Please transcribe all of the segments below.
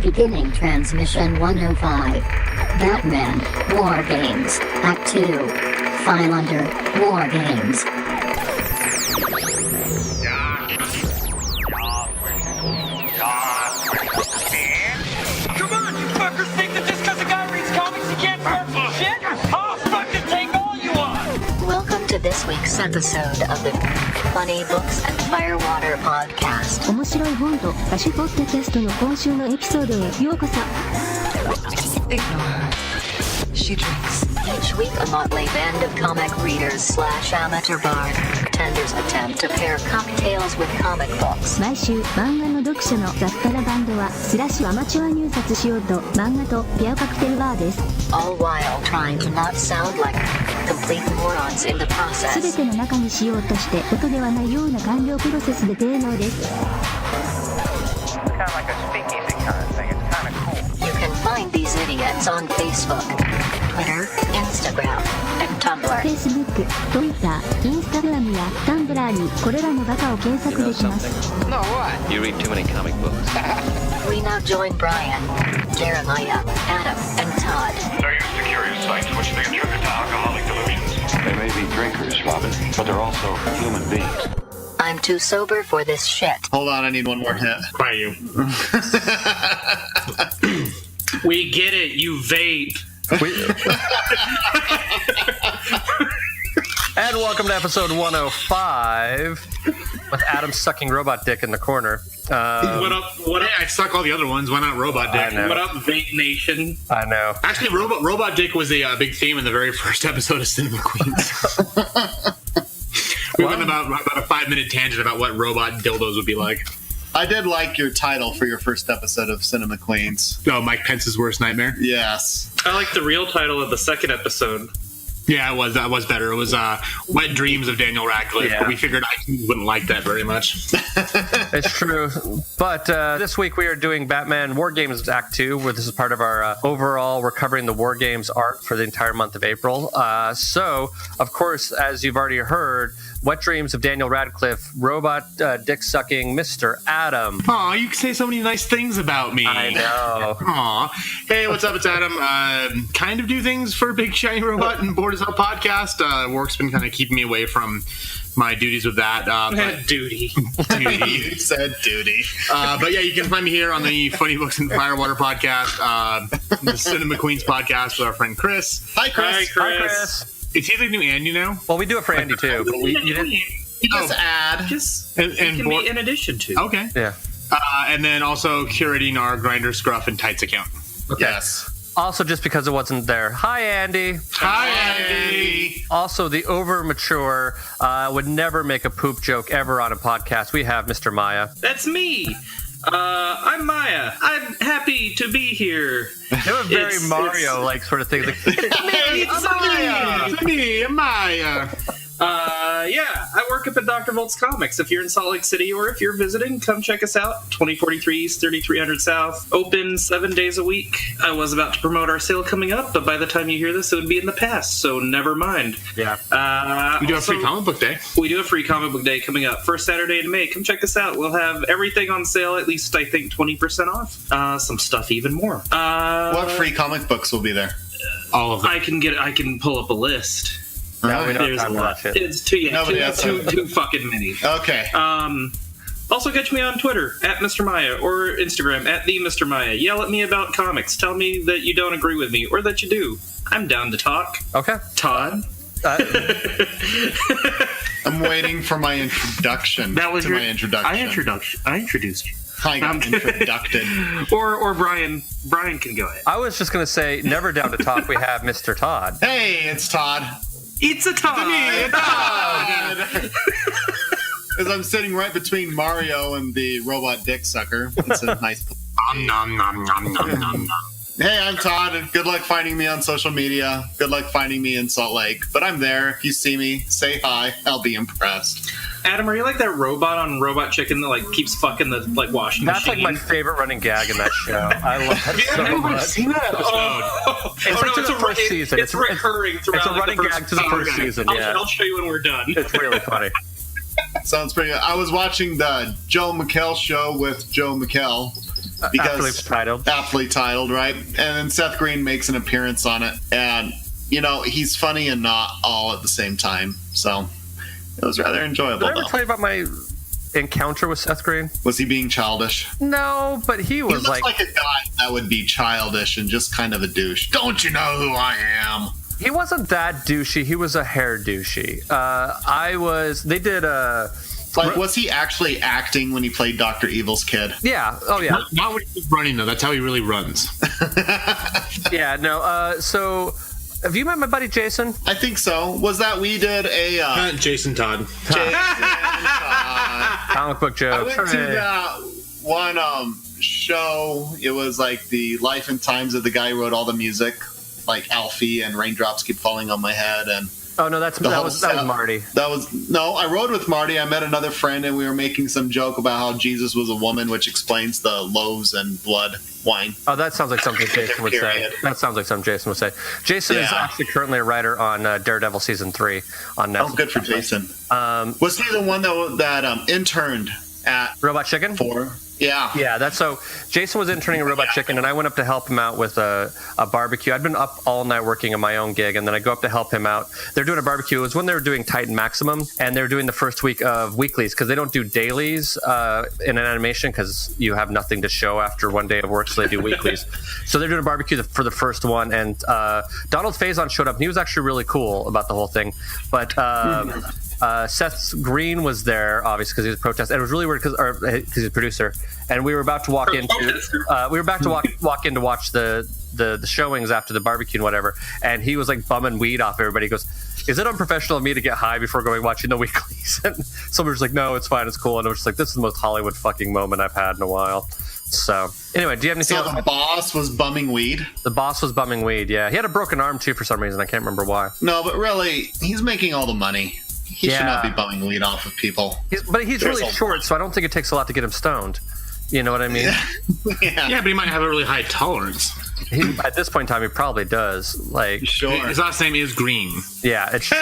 Beginning transmission 105. Batman, War Games, Act 2. File under War Games. Come on, you fuckers think that just because a guy reads comics he can't start some shit? I'll fucking take all you want! Welcome to this week's episode of the Funny Books and Firewater Podcast. 面白い本と歌手ポッドキャストの今週のエピソードへようこそ。 Ignore her. She drinks. Each week a motley band of comic readers / amateur bartenders attempt to pair cocktails with comic books. 毎週漫画の読者の雑多なバンドはスラッシュアマチュア入札しようと漫画とペアカクテルバーです。 All while trying to not sound like complete morons in the すべ process. ての中にしようとして音ではないような完了プロセスで低能です。 Kind of like a speakeasy kind of thing. It's kind of cool. You can find these idiots on Facebook, Twitter, Instagram, and Tumblr. Facebook、Twitter、Instagram や Tumblr にこれらのバカを検索できます。 No, what? You read too many comic books. We now join Brian, Jeremiah, Adam, and Todd. They're used to curious sights which they attribute to alcoholic delusions. They may be drinkers, Robin, but they're also human beings. I'm too sober for this shit. Hold on, I need one more hit. By you. We get it, you vape. And welcome to episode 105 with Adam sucking robot dick in the corner. What up? What up? I suck all the other ones. Why not Robot Dick? I know. What up, Vape Nation? I know. Actually, Robot Dick was a big theme in the very first episode of Cinema Queens. We went about a 5-minute tangent about what robot dildos would be like. I did like your title for your first episode of Cinema Queens. Oh, Mike Pence's worst nightmare? Yes. I like the real title of the second episode. Yeah, that was better. It was Wet Dreams of Daniel Radcliffe, Yeah. but we figured I wouldn't like that very much. It's true. But this week we are doing Batman War Games Act 2, where this is part of our overall, we're covering the War Games arc for the entire month of April. So, of course, as you've already heard, Wet Dreams of Daniel Radcliffe, robot dick-sucking Mr. Adam. Aw, you say so many nice things about me. I know. Aw. Hey, what's up? It's Adam. Kind of do things for Big Shiny Robot and Bored as Hell podcast. Work's been kind of keeping me away from my duties with that. But Duty. You said duty. But yeah, you can find me here on the Funny Books and Firewater podcast, the Cinema Queens podcast with our friend Chris. Hi, Chris. Hi, Chris. Is he the new Andy now? Well, we do it for Andy, too. But you didn't... You just add. Just And it can Bored- be in addition to. Okay. Yeah. And then also curating our Grindr, Scruff, and Tights account. Yes. Also, just because it wasn't there. Hi, Andy. Hi, Andy. Also, the over-mature would never make a poop joke ever on a podcast. We have Mr. Maya. That's me. I'm Maya. I'm happy to be here. They have a very It's- Mario-like sort of thing. Like, It's me, Maya. Yeah, I work up at Dr. Volt's Comics. If you're in Salt Lake City or if you're visiting, come check us out. 2043 East, 3300 South. Open 7 days a week. I was about to promote our sale coming up, but by the time you hear this, it would be in the past, so never mind. yeah. We do a Also, free comic book day. We do a free comic book day coming up. First Saturday in May. Come check us out. We'll have everything on sale, at least I think 20% off. Some stuff even more. What free comic books will be there? All of them. I can pull up a list. No, we don't There's have a time for lot. that shit. It's too Nobody has time. too fucking many. Okay. Also catch me on Twitter at Mr. Maya or Instagram at the Mr. Maya. Yell at me about comics. Tell me that you don't agree with me or that you do. I'm down to talk. Okay. Todd. I'm waiting for my introduction That was to your my introduction. I introduced you. I got introducted. Or Brian. Brian can go ahead. I was just going to say, never down to talk, we have Mr. Todd. Hey, it's Todd. It's a Todd. Because I'm sitting right between Mario and the robot dick sucker. It's a nice. Nom, nom, nom, nom, nom, nom. Hey, I'm Todd, and good luck finding me on social media. Good luck finding me in Salt Lake. But I'm there. If you see me, say hi. I'll be impressed. Adam, are you like that robot on Robot Chicken that like keeps fucking the washing That's machine? like my favorite running gag in that show. I love that so I've never much. seen that episode. It's like to the first season. It's recurring throughout. It's a running the gag to the first season, yeah. I'll show you when we're done. It's really funny. Sounds pretty good. I was watching the Joe McHale show with Joe McHale, because aptly titled, right? And then Seth Green makes an appearance on it, and he's funny and not all at the same time. So it was rather enjoyable. Did I ever tell you about my encounter with Seth Green? Was he being childish? No, but he was like a guy that would be childish and just kind of a douche. Don't you know who I am? He wasn't that douchey. He was a hair douchey. They did a... was he actually acting when he played Dr. Evil's kid? Yeah. Oh, yeah. Not when he was running, though. That's how he really runs. Yeah, no. So, have you met my buddy Jason? I think so. Was that we did a... Jason Todd. Comic book joke. I went to that one show. It was like the life and times of the guy who wrote all the music, like Alfie and Raindrops Keep Falling on My Head, and... Oh, no, that was Marty. I rode with Marty. I met another friend, and we were making some joke about how Jesus was a woman, which explains the loaves and blood wine. Oh, that sounds like something Jason would say. That sounds like something Jason would say. Jason is actually currently a writer on Daredevil Season 3 on Netflix. Oh, good for Jason. Was he the one that interned at Robot Chicken? 4? Yeah. Yeah, that's so. Jason was interning at Robot Chicken, and I went up to help him out with a barbecue. I'd been up all night working on my own gig, and then I go up to help him out. They're doing a barbecue. It was when they were doing Titan Maximum, and they were doing the first week of weeklies, because they don't do dailies in an animation, because you have nothing to show after one day of work, so they do weeklies. So they're doing a barbecue for the first one, and Donald Faison showed up, and he was actually really cool about the whole thing. But... Seth Green was there, obviously, because he was a protest, and it was really weird because he's a producer. And we were about to walk into walk in to watch the showings after the barbecue and whatever. And he was like bumming weed off everybody. He goes, "Is it unprofessional of me to get high before watching the weeklies?" And someone was like, "No, it's fine, it's cool." And I was just like, "This is the most Hollywood fucking moment I've had in a while." So anyway, do you have anything else? The boss was bumming weed? The boss was bumming weed, yeah. He had a broken arm too for some reason. I can't remember why. No, but really, he's making all the money. He should not be bumming weed off of people. But he's really short, so I don't think it takes a lot to get him stoned. You know what I mean? Yeah, but he might have a really high tolerance. At this point in time, he probably does. Like, sure. His last name is Green. Yeah, it's true.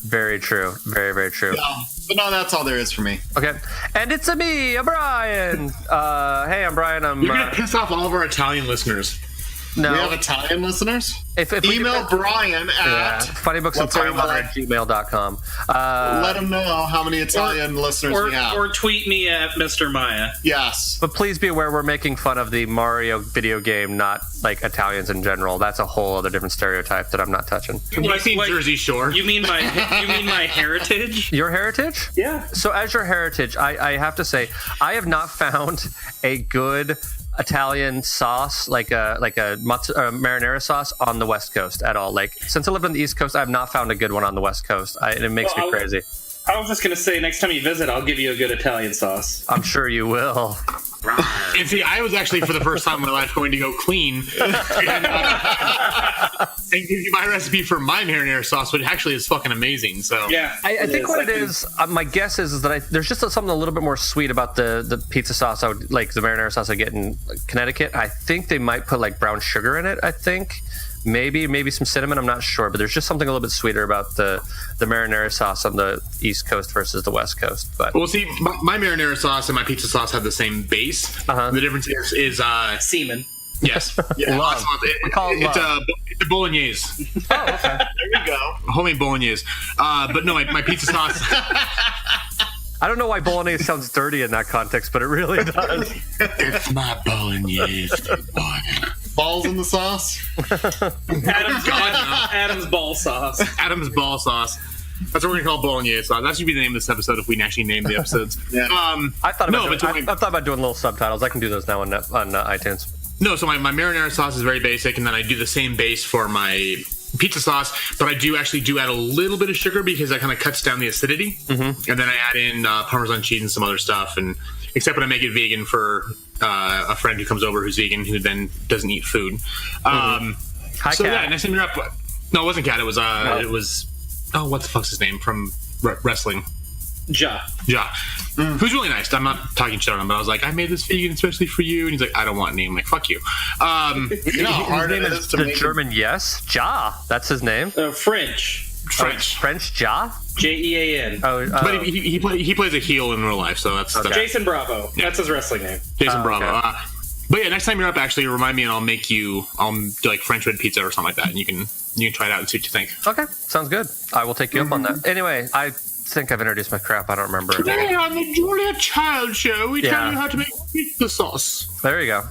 Very true. Very, very true. Yeah. But no, that's all there is for me. Okay. And it's me, Brian. Hey, I'm Brian. You're going to piss off all of our Italian listeners. No. We have Italian listeners? If email Brian at funnybooksandgmail.com. Let him know how many Italian listeners we have. Or tweet me at Mr. Maya. Yes. But please be aware we're making fun of the Mario video game, not like Italians in general. That's a whole other different stereotype that I'm not touching. You've seen Jersey Shore. You mean my heritage? Your heritage? Yeah. So as your heritage, I have to say, I have not found a good Italian sauce, like a marinara sauce on the West Coast at all. Like, since I lived on the East Coast, I have not found a good one on the West Coast. And it makes me crazy. I was just going to say, next time you visit, I'll give you a good Italian sauce. I'm sure you will. And see, I was actually, for the first time in my life, going to go clean and give you my recipe for my marinara sauce, which actually is fucking amazing. So yeah, I think what it is, my guess is that there's just something a little bit more sweet about the pizza sauce. I would like the marinara sauce I get in Connecticut. I think they might put like brown sugar in it. I think. Maybe some cinnamon, I'm not sure, but there's just something a little bit sweeter about the marinara sauce on the East Coast versus the West Coast. But well, see, my marinara sauce and my pizza sauce have the same base. The difference is semen. Yes, yeah. It's a bolognese. Oh, okay. There you go, homemade bolognese. But no, my pizza sauce. I don't know why bolognese sounds dirty in that context, but it really does. It's my bolognese. Balls in the sauce? Adam's ball sauce. Adam's ball sauce. That's what we're going to call bolognese sauce. That should be the name of this episode if we can actually name the episodes. Yeah. I thought about doing little subtitles. I can do those now on iTunes. No, so my marinara sauce is very basic, and then I do the same base for my pizza sauce, but I do add a little bit of sugar because that kind of cuts down the acidity. Mm-hmm. And then I add in Parmesan cheese and some other stuff, and except when I make it vegan for a friend who comes over who's vegan who then doesn't eat food. Hi, so Kat. yeah, next time you're up. No, it wasn't Kat. It was what the fuck's his name from wrestling? Ja. Who's really nice. I'm not talking shit on him, but I was like, I made this vegan especially for you, and he's like, I don't want any. I'm like, fuck you. You know how hard it is to the make German yes? Ja. That's his name. French. French. French Ja? Jean. But he plays a heel in real life, so that's Jason Bravo. Yeah. That's his wrestling name. Jason Bravo. Okay. But yeah, next time you're up, actually remind me, and I'll do like French bread pizza or something like that, and you can try it out and see what you think. Okay, sounds good. I will take you up on that. Anyway, I think I've introduced my crap. I don't remember. Today on the Julia Child Show, we tell you how to make pizza sauce. There you go.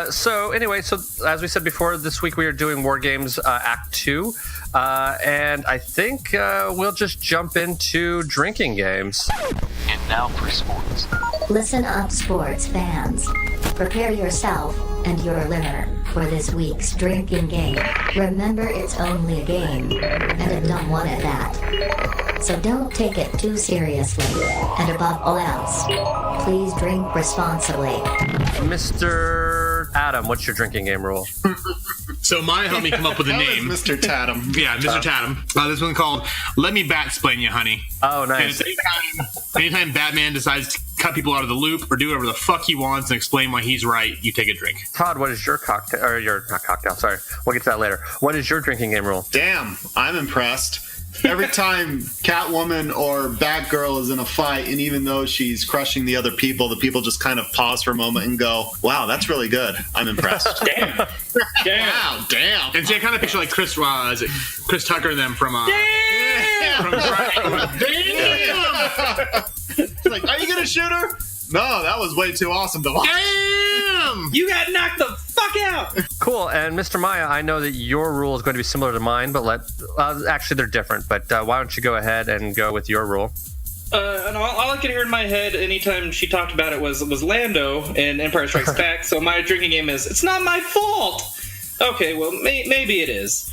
So as we said before, this week we are doing War Games Act 2. And I think we'll just jump into drinking games. And now for sports. Listen up, sports fans. Prepare yourself and your liver for this week's drinking game. Remember, it's only a game, and a dumb one at that. So don't take it too seriously, and above all else, please drink responsibly. Mr. Adam, what's your drinking game rule? So Maya helped me come up with a name. Mr. Tatum. Yeah, Mr. Tatum. This one's called "Let Me Bat-Splain You, Honey." Oh, nice. And it's anytime Batman decides to cut people out of the loop or do whatever the fuck he wants and explain why he's right, you take a drink. Todd, what is your cocktail? Or your not cocktail? Sorry, we'll get to that later. What is your drinking game rule? Damn, I'm impressed. Every time Catwoman or Batgirl is in a fight, and even though she's crushing the other people, the people just kind of pause for a moment and go, "Wow, that's really good. I'm impressed." Damn. Wow, damn. And see, I kind of picture like Chris Tucker and them from Damn. Like, are you gonna shoot her? No, that was way too awesome to watch. Damn! You got knocked the fuck out. Cool. And Mr. Maya, I know that your rule is going to be similar to mine, but actually they're different. But why don't you go ahead and go with your rule? And all I could hear in my head anytime she talked about it was Lando in Empire Strikes Back. So my drinking game is, it's not my fault. Okay, well, maybe it is.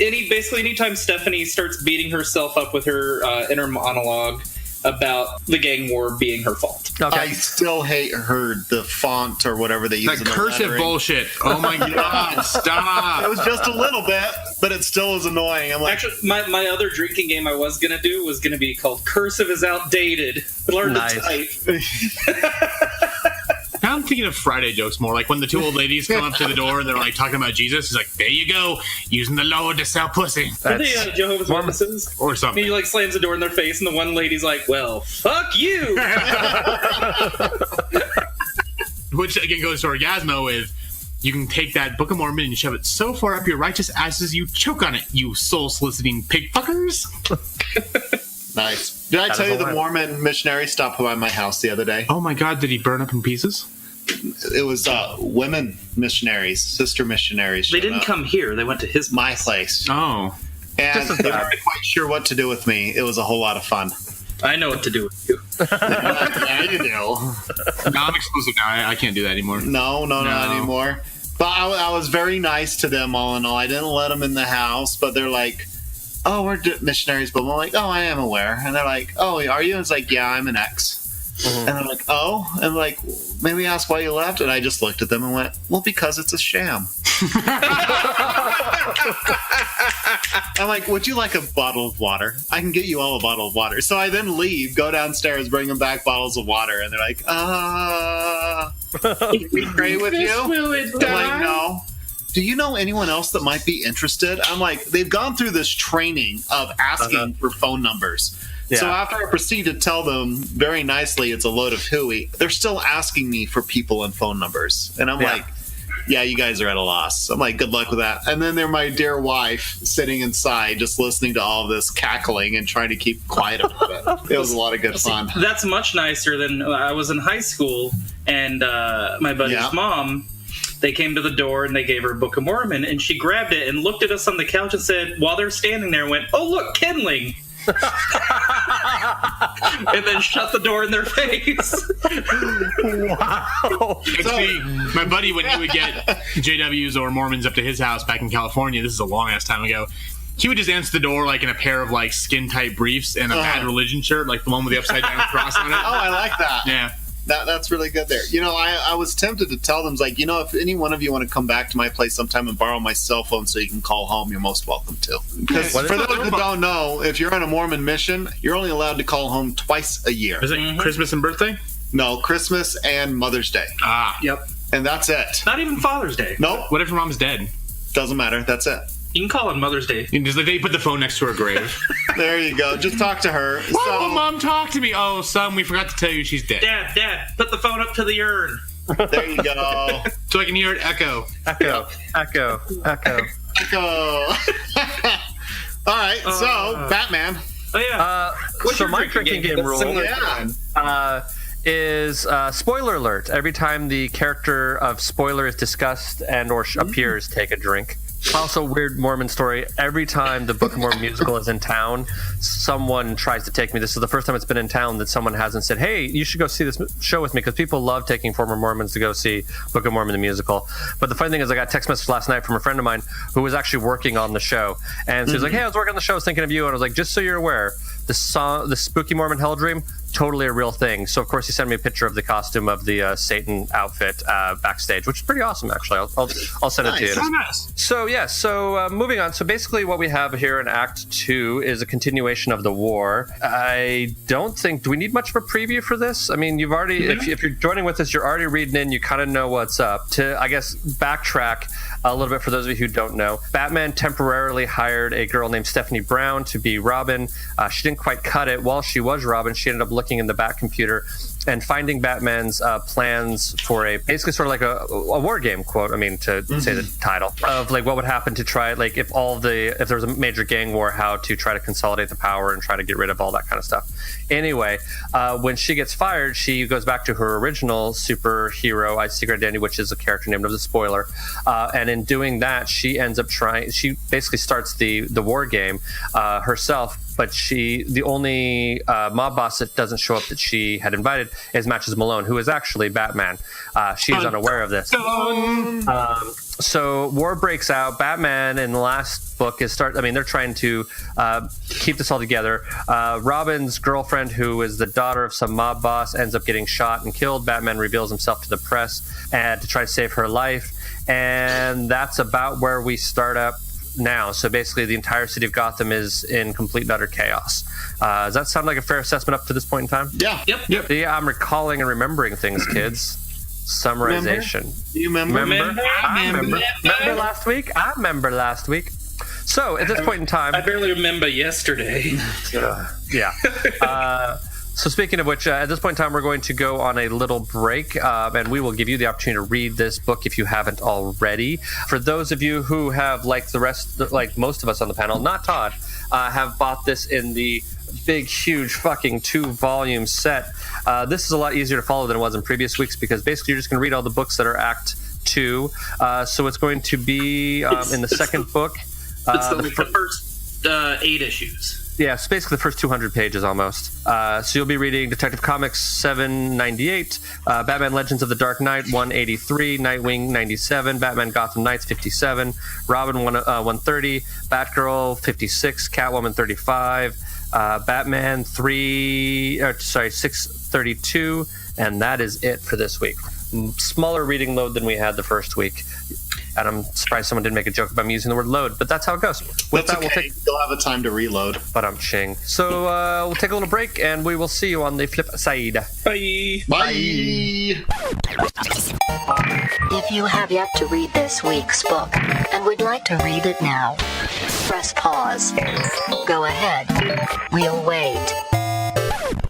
Anytime Stephanie starts beating herself up with her inner monologue about the gang war being her fault. Okay. I still hate the font or whatever they use. That in the cursive lettering. bullshit. Oh my god, stop. It was just a little bit, but it still is annoying. I'm like, actually, my other drinking game I was going to do was going to be called Cursive is Outdated. Learn to type. Now I'm thinking of Friday jokes more, like when the two old ladies come up to the door and they're like talking about Jesus. He's like, "There you go, using the Lord to sell pussy." Are they Jehovah's Witnesses? Or something. And he like slams the door in their face, and the one lady's like, "Well, fuck you." Which again goes to Orgasmo with, you can take that Book of Mormon and shove it so far up your righteous asses you choke on it, you soul-soliciting pig fuckers. Nice. Did I tell you the Mormon missionary stopped by my house the other day? Oh my god, did he burn up in pieces? It was women missionaries, sister missionaries. They didn't come here. They went to my place. Oh. And they weren't quite sure what to do with me. It was a whole lot of fun. I know what to do with you. Yeah, you do. No, I'm exclusive now. I can't do that anymore. No, not anymore. But I was very nice to them all in all. I didn't let them in the house, but they're like, "Oh, we're missionaries," but I'm like, "Oh, I am aware." And they're like, "Oh, are you?" And it's like, "Yeah, I'm an ex." Mm-hmm. And I'm like, "Oh," and I'm like, "Maybe ask why you left." And I just looked at them and went, "Well, because it's a sham." I'm like, "Would you like a bottle of water? I can get you all a bottle of water." So I then leave, go downstairs, bring them back bottles of water, and they're like, "Can we pray with you?" I'm like, "No." "Do you know anyone else that might be interested?" I'm like, they've gone through this training of asking for phone numbers. Yeah. So after I proceed to tell them very nicely it's a load of hooey, they're still asking me for people and phone numbers. And I'm like, yeah, you guys are at a loss. I'm like, good luck with that. And then they're my dear wife sitting inside just listening to all this cackling and trying to keep quiet about it. It was a lot of good fun. That's much nicer than I was in high school, and my buddy's mom, they came to the door and they gave her a Book of Mormon, and she grabbed it and looked at us on the couch and said, while they're standing there, went, "Oh, look, kindling." And then shut the door in their face. Wow. See, my buddy, when he would get JWs or Mormons up to his house back in California, this is a long ass time ago, he would just answer the door like in a pair of like skin tight briefs and a Bad Religion shirt, like the one with the upside down cross on it. Oh, I like that. Yeah. That's really good there. You know, I was tempted to tell them, like, you know, if any one of you want to come back to my place sometime and borrow my cell phone so you can call home, you're most welcome to. Because for those that don't know, if you're on a Mormon mission, you're only allowed to call home twice a year. Is it Christmas and birthday? No, Christmas and Mother's Day. Ah. Yep. And that's it. Not even Father's Day. Nope. What if your mom's dead? Doesn't matter. That's it. You can call on Mother's Day. They put the phone next to her grave. There you go. Just talk to her. Why won't Mom talk to me? Oh, son, we forgot to tell you she's dead. Dad, put the phone up to the urn. There you go. So I can hear it echo. Echo. All right, so Batman. Oh yeah. So my drinking game rule is spoiler alert. Every time the character of spoiler is discussed and or appears, take a drink. Also, weird Mormon story. Every time the Book of Mormon musical is in town, someone tries to take me. This is the first time it's been in town that someone hasn't said, hey, you should go see this show with me, because people love taking former Mormons to go see Book of Mormon the musical. But the funny thing is, I got a text message last night from a friend of mine who was actually working on the show. And so he was like, hey, I was working on the show, I was thinking of you. And I was like, just so you're aware, the Spooky Mormon Hell Dream, totally a real thing. So of course he sent me a picture of the costume of the Satan outfit backstage, which is pretty awesome actually. I'll send it to you. Oh, nice. So moving on. So basically what we have here in Act 2 is a continuation of the war. I don't think, do we need much of a preview for this? I mean, you've already, if you're joining with us, you're already reading in, you kind of know what's up. To, I guess, backtrack a little bit for those of you who don't know, Batman temporarily hired a girl named Stephanie Brown to be Robin. She didn't quite cut it. While she was Robin, she ended up looking in the Bat computer and finding Batman's plans for a basically sort of like a war game quote. I mean, to say the title of like what would happen to try, like if there was a major gang war, how to try to consolidate the power and try to get rid of all that kind of stuff. Anyway, when she gets fired, she goes back to her original superhero secret identity, which is a character named of the Spoiler. And in doing that, she ends up she basically starts the war game herself. But the only mob boss that doesn't show up that she had invited is Matches Malone, who is actually Batman. She is unaware of this. So war breaks out. Batman in the last book they're trying to keep this all together. Robin's girlfriend, who is the daughter of some mob boss, ends up getting shot and killed. Batman reveals himself to the press and to try to save her life. And that's about where we start up now. So basically the entire city of Gotham is in complete and utter chaos. Does that sound like a fair assessment up to this point in time? Yeah. Yep. Yeah, I'm recalling and remembering things, kids. Summarization. You remember? I remember. Remember last week? I remember last week. So at this point in time, I barely remember yesterday. Yeah. So speaking of which, at this point in time, we're going to go on a little break, and we will give you the opportunity to read this book if you haven't already. For those of you who have, like most of us on the panel, not Todd, have bought this in the big, huge, fucking 2-volume set, this is a lot easier to follow than it was in previous weeks, because basically you're just going to read all the books that are Act 2. So it's going to be in the second book. It's the first 8 issues. Yeah, it's basically the first 200 pages almost. So you'll be reading Detective Comics 798, Batman Legends of the Dark Knight 183, Nightwing 97, Batman Gotham Knights 57, Robin 130, Batgirl 56, Catwoman 35, Batman 632, and that is it for this week. Smaller reading load than we had the first week. And I'm surprised someone didn't make a joke about me using the word load, but that's how it goes. With that, okay. You'll have a time to reload. But I'm ching. So we'll take a little break, and we will see you on the flip side. Bye. Bye. If you have yet to read this week's book and would like to read it now, press pause. Go ahead. We'll wait.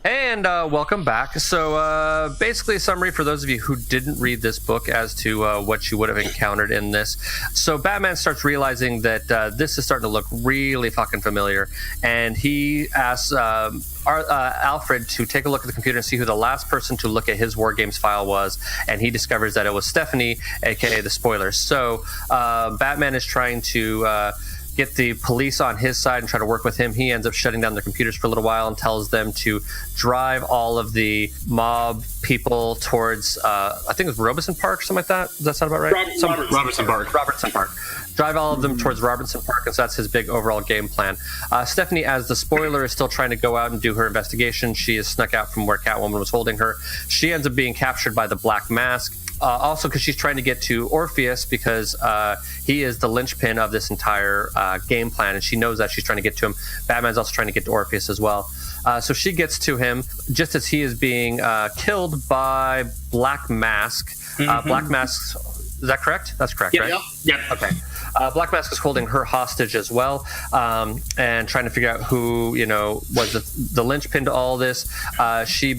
And welcome back. So basically a summary for those of you who didn't read this book as to what you would have encountered in this. So Batman starts realizing that this is starting to look really fucking familiar, and he asks Alfred to take a look at the computer and see who the last person to look at his War Games file was, and he discovers that it was Stephanie, aka the Spoiler. So Batman is trying to get the police on his side and try to work with him. He ends up shutting down their computers for a little while and tells them to drive all of the mob people towards, I think it was Robeson Park, something like that. Does that sound about right? Robertson Park. Robertson Park. Drive all of them towards Robertson Park, and so that's his big overall game plan. Stephanie, as the Spoiler, is still trying to go out and do her investigation. She is snuck out from where Catwoman was holding her. She ends up being captured by the Black Mask. Also because she's trying to get to Orpheus, because he is the linchpin of this entire game plan, and she knows that she's trying to get to him. Batman's also trying to get to Orpheus as well. So she gets to him just as he is being killed by Black Mask. Black Mask Is that correct? That's correct, Yeah. right? Yeah. Okay. Black Mask is holding her hostage as well, and trying to figure out who, was the linchpin to all this. He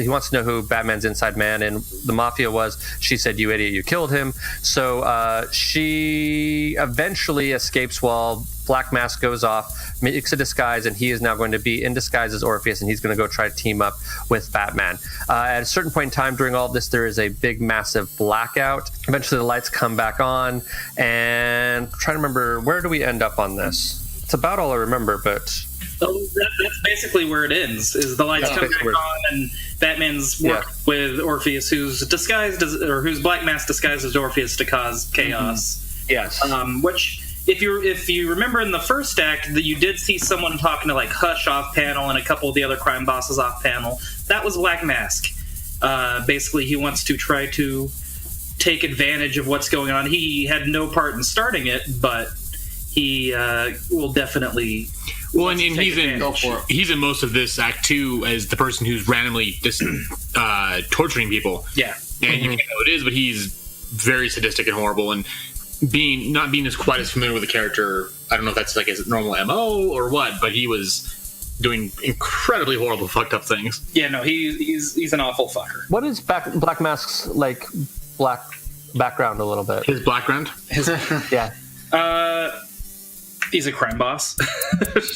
wants to know who Batman's inside man and the Mafia was. She said, "You idiot, you killed him." So she eventually escapes while Black Mask goes off, makes a disguise, and he is now going to be in disguise as Orpheus, and he's going to go try to team up with Batman. At a certain point in time during all of this, there is a big, massive blackout. Eventually, the lights come back on, and I'm trying to remember, where do we end up on this? It's about all I remember, but... So that's basically where it ends, is the lights come back on, and Batman's working with Orpheus, who's Black Mask disguised as Orpheus to cause chaos. Mm-hmm. Yes. Which... If you remember in the first act, that you did see someone talking to like Hush off panel and a couple of the other crime bosses off panel. That was Black Mask. Basically, he wants to try to take advantage of what's going on. He had no part in starting it, but he will definitely. Well, and he's in most of this act too as the person who's randomly just torturing people. Yeah, and you can't know who it is, but he's very sadistic and horrible and. Not being as quite as familiar with the character, I don't know if that's like his normal MO or what, but he was doing incredibly horrible, fucked up things. Yeah, no, he's an awful fucker. What is Black Mask's black background a little bit? His background? Yeah. He's a crime boss.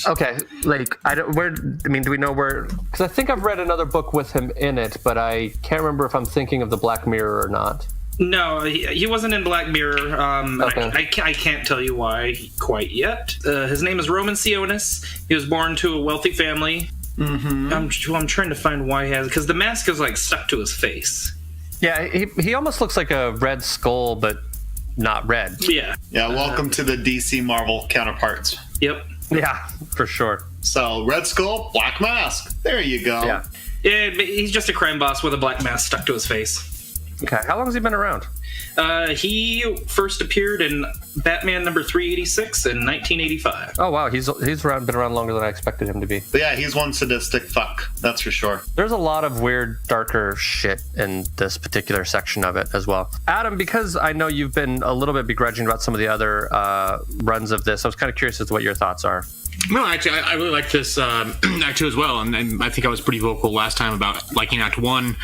Okay, do we know where? Because I think I've read another book with him in it, but I can't remember if I'm thinking of the Black Mirror or not. No, he wasn't in Black Mirror. Okay. I can't tell you why quite yet. His name is Roman Sionis. He was born to a wealthy family. Mm-hmm. I'm trying to find why he has, because the mask is like stuck to his face. Yeah, he almost looks like a Red Skull, but not red. Yeah. Yeah, welcome to the DC Marvel counterparts. Yep. Yeah, for sure. So, Red Skull, Black Mask. There you go. Yeah, he's just a crime boss with a black mask stuck to his face. Okay, how long has he been around? He first appeared in Batman number 386 in 1985. Oh wow, he's been around longer than I expected him to be. But yeah, he's one sadistic fuck, that's for sure. There's a lot of weird, darker shit in this particular section of it as well. Adam, because I know you've been a little bit begrudging about some of the other runs of this, I was kind of curious as to what your thoughts are. No, actually, I really like this Act 2 as well, and I think I was pretty vocal last time about liking Act 1.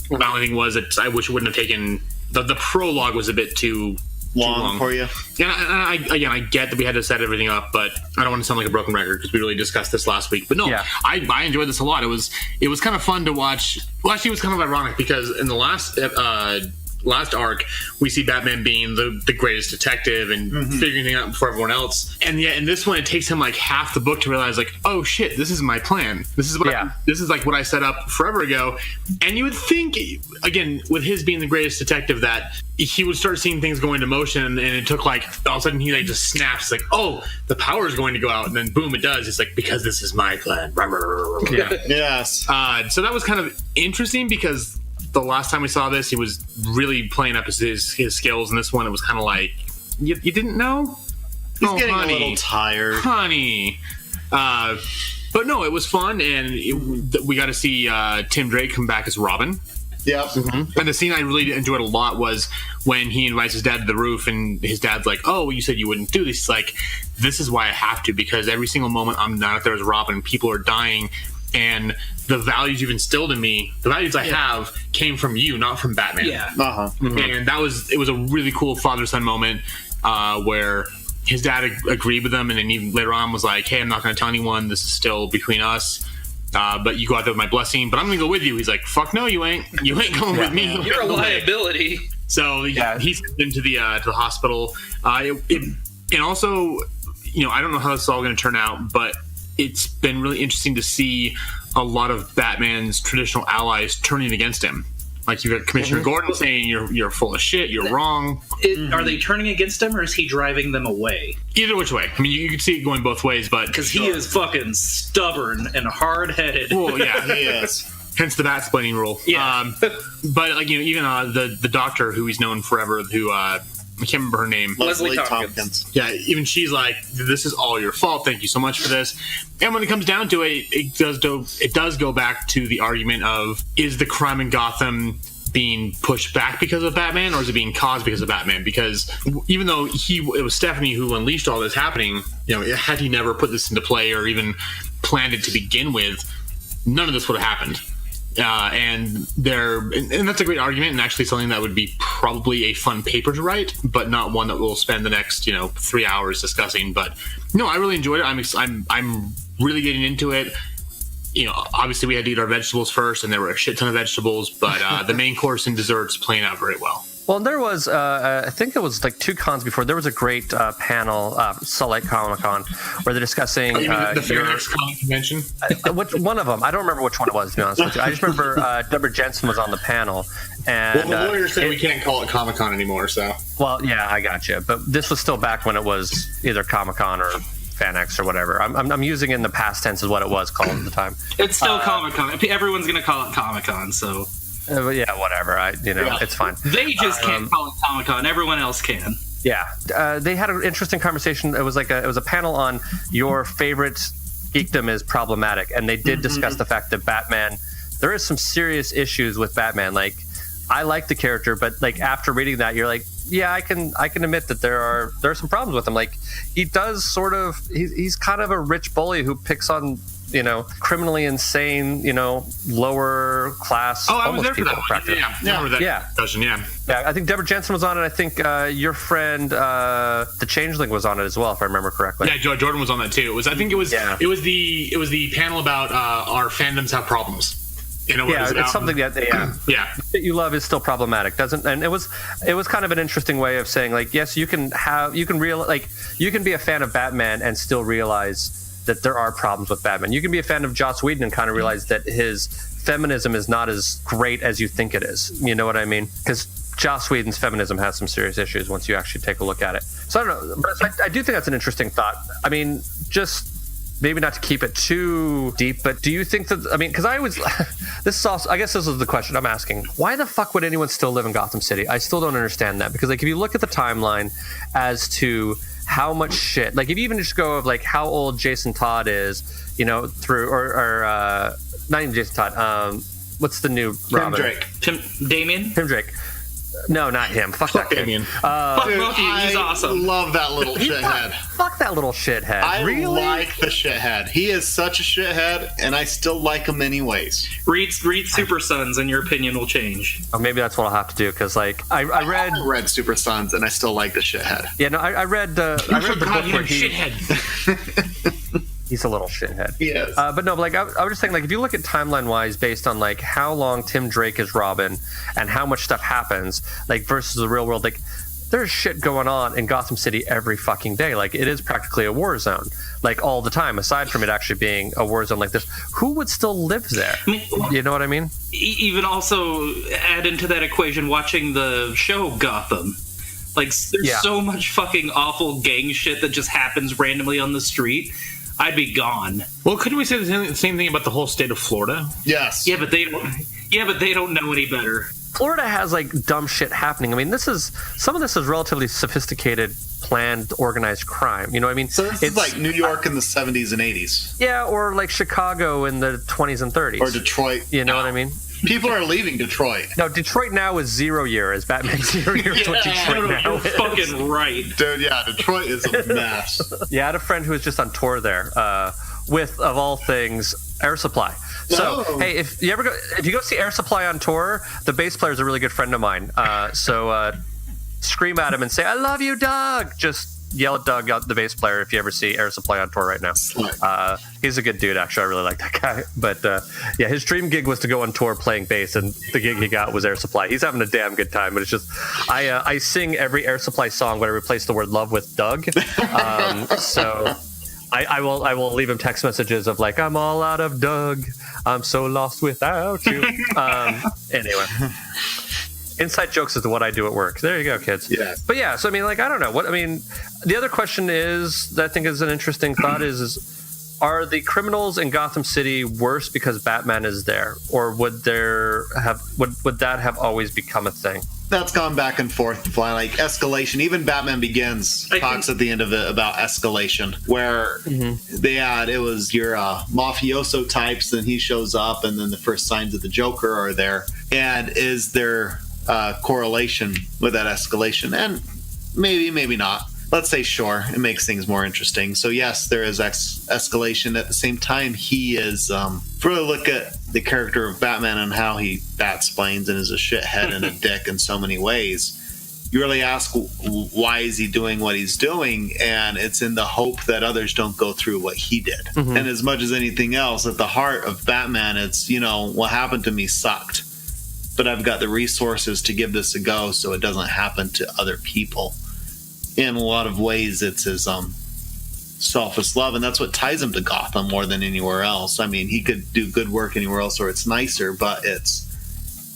The only thing was that I wish it wouldn't have taken... The prologue was a bit too long for you. Yeah, and I get that we had to set everything up, but I don't want to sound like a broken record because we really discussed this last week. But no, yeah. I enjoyed this a lot. It was kind of fun to watch. Well, actually, it was kind of ironic because in the last arc, we see Batman being the greatest detective and figuring things out before everyone else. And yet in this one, it takes him like half the book to realize like, oh shit, this is my plan. This is what this is like what I set up forever ago. And you would think, again, with his being the greatest detective, that he would start seeing things go into motion, and it took like all of a sudden he like just snaps like, oh, the power is going to go out, and then boom, it does. It's like, because this is my plan. Yeah. Yes. So that was kind of interesting because the last time we saw this, he was really playing up his skills. And this one, it was kind of like, you didn't know? He's getting a little tired. Honey. But no, it was fun. And we got to see Tim Drake come back as Robin. Yep. Mm-hmm. And the scene I really enjoyed a lot was when he invites his dad to the roof, and his dad's like, oh, you said you wouldn't do this. It's like, this is why I have to, because every single moment I'm not out there as Robin, people are dying. And the values you've instilled in me, the values I have, came from you, not from Batman. Yeah. And it was a really cool father-son moment where his dad agreed with him, and then even later on was like, hey, I'm not going to tell anyone. This is still between us. But you go out there with my blessing, but I'm going to go with you. He's like, fuck no, you ain't. You ain't going with me. You're a liability. So he's into the hospital. And also, I don't know how this is all going to turn out, but it's been really interesting to see a lot of Batman's traditional allies turning against him. Like you've got Commissioner Gordon saying you're full of shit, you're wrong. Are they turning against him, or is he driving them away? Either which way. I mean, you can see it going both ways, but because he is fucking stubborn and hard-headed. Well, yeah, he is. Hence the bat-splaining rule. Yeah. But like even the doctor who he's known forever, who I can't remember her name. Leslie Tompkins. Yeah, even she's like, this is all your fault. Thank you so much for this. And when it comes down to it, it does go back to the argument of, is the crime in Gotham being pushed back because of Batman, or is it being caused because of Batman? Because even though it was Stephanie who unleashed all this happening, had he never put this into play or even planned it to begin with, none of this would have happened. And that's a great argument, and actually something that would be probably a fun paper to write, but not one that we'll spend the next 3 hours discussing. But no, I really enjoyed it. I'm really getting into it. Obviously we had to eat our vegetables first, and there were a shit ton of vegetables, but the main course and desserts playing out very well. Well, there was, I think it was like 2 cons before. There was a great panel, Salt Lake Comic-Con, where they're discussing the Fairness Comic Convention. One of them. I don't remember which one it was, to be honest with you. I just remember Deborah Jensen was on the panel. And, the lawyers said we can't call it Comic-Con anymore, so. Well, yeah, I got you. But this was still back when it was either Comic-Con or FanX or whatever. I'm using it in the past tense is what it was called at the time. It's still Comic-Con. Everyone's going to call it Comic-Con, so. Yeah, whatever. It's fine. They just can't call it Comic-Con. Everyone else can. Yeah, they had an interesting conversation. It was a panel on your favorite geekdom is problematic, and they did discuss the fact that Batman. There is some serious issues with Batman. Like, I like the character, but like after reading that, you're like, yeah, I can admit that there are some problems with him. Like, he does he's kind of a rich bully who picks on criminally insane, lower class. Oh, I was there for that one. Yeah. I think Deborah Jensen was on it. I think your friend, the Changeling, was on it as well, if I remember correctly. Yeah, Jordan was on that too. It was the panel about our fandoms have problems. It's something that that you love is still problematic, doesn't? And it was kind of an interesting way of saying, like, yes, you can be a fan of Batman and still realize that there are problems with Batman. You can be a fan of Joss Whedon and kind of realize that his feminism is not as great as you think it is. You know what I mean? Because Joss Whedon's feminism has some serious issues once you actually take a look at it. So I don't know, but I do think that's an interesting thought. I mean, just maybe not to keep it too deep, but do you think that, because I was, this is also, I guess this is the question I'm asking. Why the fuck would anyone still live in Gotham City? I still don't understand that, because like if you look at the timeline as to how much shit, like if you even just go of like how old Jason Todd is, through, or not even Jason Todd, what's the new Robin? Damian? Tim Drake. No, not him. Fuck that Damian. Fuck Loki. He's awesome. Love that little shithead. Fuck that little shithead. I really like the shithead. He is such a shithead, and I still like him anyways. Read Super Sons, and your opinion will change. Oh, maybe that's what I'll have to do, because like I read Super Sons, and I still like the shithead. Yeah, no, I read the book where shithead. He's a little shithead. Yes. But no, like I was just saying, like if you look at timeline-wise, based on like how long Tim Drake is Robin and how much stuff happens, like versus the real world, like there's shit going on in Gotham City every fucking day. Like it is practically a war zone, like all the time. Aside from it actually being a war zone like this, who would still live there? You know what I mean? Even also add into that equation watching the show Gotham. Like there's so much fucking awful gang shit that just happens randomly on the street. I'd be gone. Well, couldn't we say the same thing about the whole state of Florida? Yes. Yeah, but they don't know any better. Florida has like dumb shit happening. I mean, some of this is relatively sophisticated, planned, organized crime. You know what I mean? So it's like New York in the 70s and 80s. Yeah, or like Chicago in the 20s and 30s. Or Detroit. You know what I mean? People are leaving Detroit. No, Detroit now is 0 year, as Batman's 0 year is what Detroit now is. Fucking right. Dude, yeah, Detroit is a mess. Yeah, I had a friend who was just on tour there with, of all things, Air Supply. So, hey, if you go see Air Supply on tour, the bass player is a really good friend of mine. So scream at him and say, "I love you, Doug." Just yell at Doug, the bass player, if you ever see Air Supply on tour right now. He's a good dude, actually. I really like that guy. But yeah, his dream gig was to go on tour playing bass, and the gig he got was Air Supply. He's having a damn good time, but it's just I sing every Air Supply song when I replace the word love with Doug. So I will leave him text messages of like, "I'm all out of Doug. I'm so lost without you." Anyway. Inside jokes is what I do at work. There you go, kids. Yeah. But yeah, so I mean, like, I don't know. The other question is, that I think is an interesting thought is are the criminals in Gotham City worse because Batman is there? Or would that have always become a thing? That's gone back and forth. Like escalation. Even Batman Begins talks at the end of it about escalation, where it was your mafioso types, and he shows up, and then the first signs of the Joker are there. And is there correlation with that escalation? And maybe not. Let's say sure, it makes things more interesting. So yes, there is escalation. At the same time, he is, if you really look at the character of Batman and how he bat-splains and is a shithead and a dick in so many ways, you really ask, why is he doing what he's doing? And it's in the hope that others don't go through what he did. And as much as anything else, at the heart of Batman, it's, what happened to me sucked, but I've got the resources to give this a go so it doesn't happen to other people. In a lot of ways, it's his selfless love, and that's what ties him to Gotham more than anywhere else. I mean, he could do good work anywhere else where it's nicer, but it's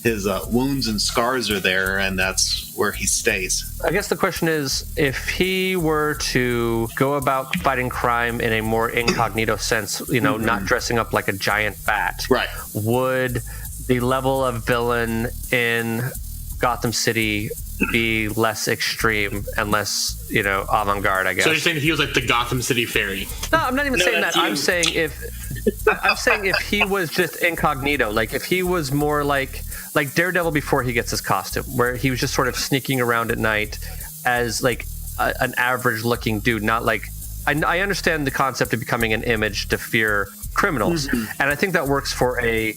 his wounds and scars are there, and that's where he stays. I guess the question is, if he were to go about fighting crime in a more incognito sense, not dressing up like a giant bat, right? Would the level of villain in Gotham City be less extreme and less, avant-garde, I guess? So you're saying if he was like the Gotham City fairy? No, I'm not even saying that. I'm saying if he was just incognito, like if he was more like Daredevil before he gets his costume, where he was just sort of sneaking around at night as like an average-looking dude, not like... I understand the concept of becoming an image to fear criminals, and I think that works for a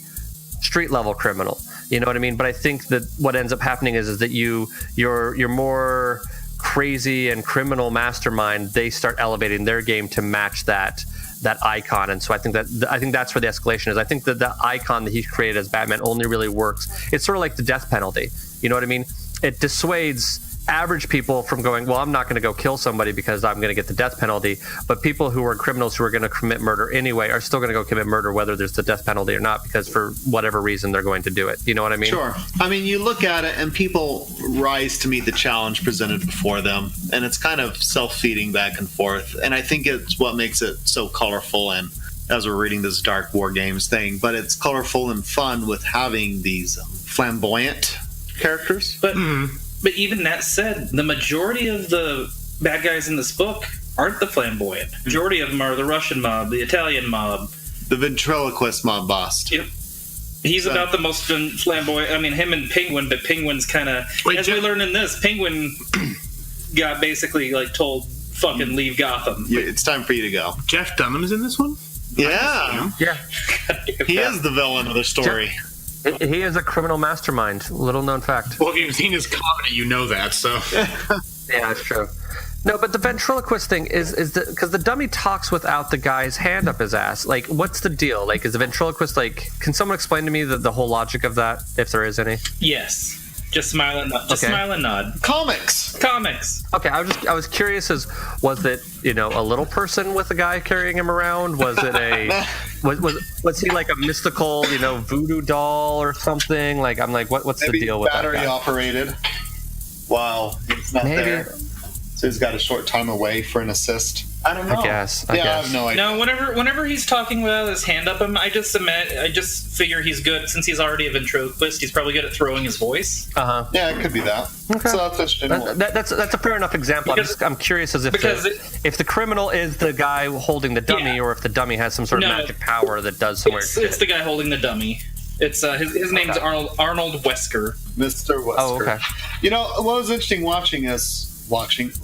street-level criminal. You know what I mean? But I think that what ends up happening is that you're more crazy and criminal mastermind. They start elevating their game to match that icon, and so I think that's where the escalation is. I think that the icon that he created as Batman only really works. It's sort of like the death penalty. You know what I mean? It dissuades average people from going, well, I'm not going to go kill somebody because I'm going to get the death penalty. But people who are criminals who are going to commit murder anyway are still going to go commit murder whether there's the death penalty or not, because for whatever reason they're going to do it. You know what I mean? Sure. I mean, you look at it and people rise to meet the challenge presented before them, and it's kind of self-feeding back and forth. And I think it's what makes it so colorful, and as we're reading this dark war games thing, but it's colorful and fun with having these flamboyant characters. But even that said, the majority of the bad guys in this book aren't the flamboyant. The majority of them are the Russian mob, the Italian mob. The ventriloquist mob boss. Yep. He's about the most flamboyant. I mean, him and Penguin, but Penguin's kind of... As we learned in this, Penguin got basically told, fucking leave Gotham. It's time for you to go. Jeff Dunham's in this one? Yeah. Yeah. He is the villain of the story. He is a criminal mastermind. Little known fact. Well, if you've seen his comedy, you know that. So yeah, that's true. No, but the ventriloquist thing is because the dummy talks without the guy's hand up his ass. Like, what's the deal? Like, is the ventriloquist can someone explain to me the whole logic of that, if there is any? Yes. Just smile and nod. Smile and nod. Comics. Okay, I was curious was it a little person with a guy carrying him around? Was it was he like a mystical voodoo doll or something? Like, I'm like, what's the deal with that guy? Battery operated. Wow, he's not there. So he's got a short time away for an assist. I don't know. I guess. I have no idea. No, whenever he's talking without his hand up him, I just figure he's good, since he's already a ventriloquist. He's probably good at throwing his voice. Yeah, it could be that. Okay. So that's interesting. That's a fair enough example. I'm curious as if the criminal is the guy holding the dummy, or if the dummy has some sort of magic power that does some weird shit. It's the guy holding the dummy. It's his name's Arnold Wesker. Mr. Wesker. Oh, okay. What was interesting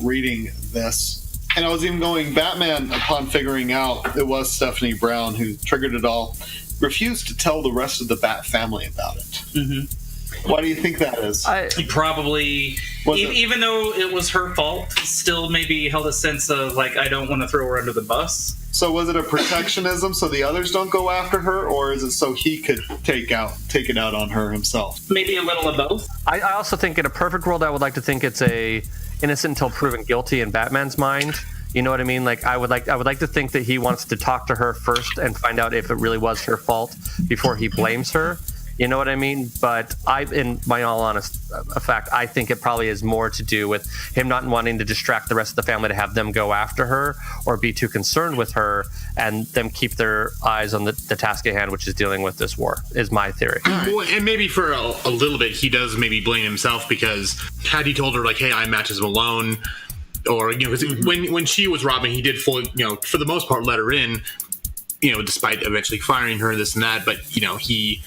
reading this, and I was even going, Batman, upon figuring out it was Stephanie Brown who triggered it all, refused to tell the rest of the Bat family about it. Mm-hmm. Why do you think that is? He probably, even though it was her fault, still maybe held a sense of, I don't want to throw her under the bus. So was it a protectionism so the others don't go after her, or is it so he could take it out on her himself? Maybe a little of both. I also think in a perfect world, I would like to think it's a innocent until proven guilty in Batman's mind. You know what I mean? I would like to think that he wants to talk to her first and find out if it really was her fault before he blames her. You know what I mean? But in my all honest fact, I think it probably is more to do with him not wanting to distract the rest of the family to have them go after her or be too concerned with her, and them keep their eyes on the task at hand, which is dealing with this war, is my theory. Well, and maybe for a little bit, he does maybe blame himself, because had he told her, hey, I matches Malone, or, when she was robbing, he did fully, for the most part, let her in, despite eventually firing her, this and that, but, he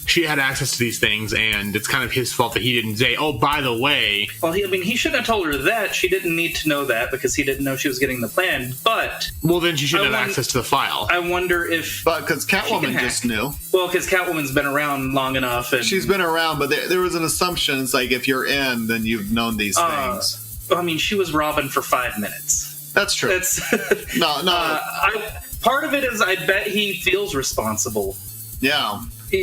she had access to these things, and it's kind of his fault that he didn't say, oh, by the way. Well, he shouldn't have told her that. She didn't need to know that because he didn't know she was getting the plan, but... Well, then she should have access to the file. I wonder if... But because Catwoman just knew. Well, because Catwoman's been around long enough. And she's been around, but there was an assumption. It's like, if you're in, then you've known these things. I mean, she was Robin for 5 minutes. That's true. No. Part of it is I bet he feels responsible. Yeah.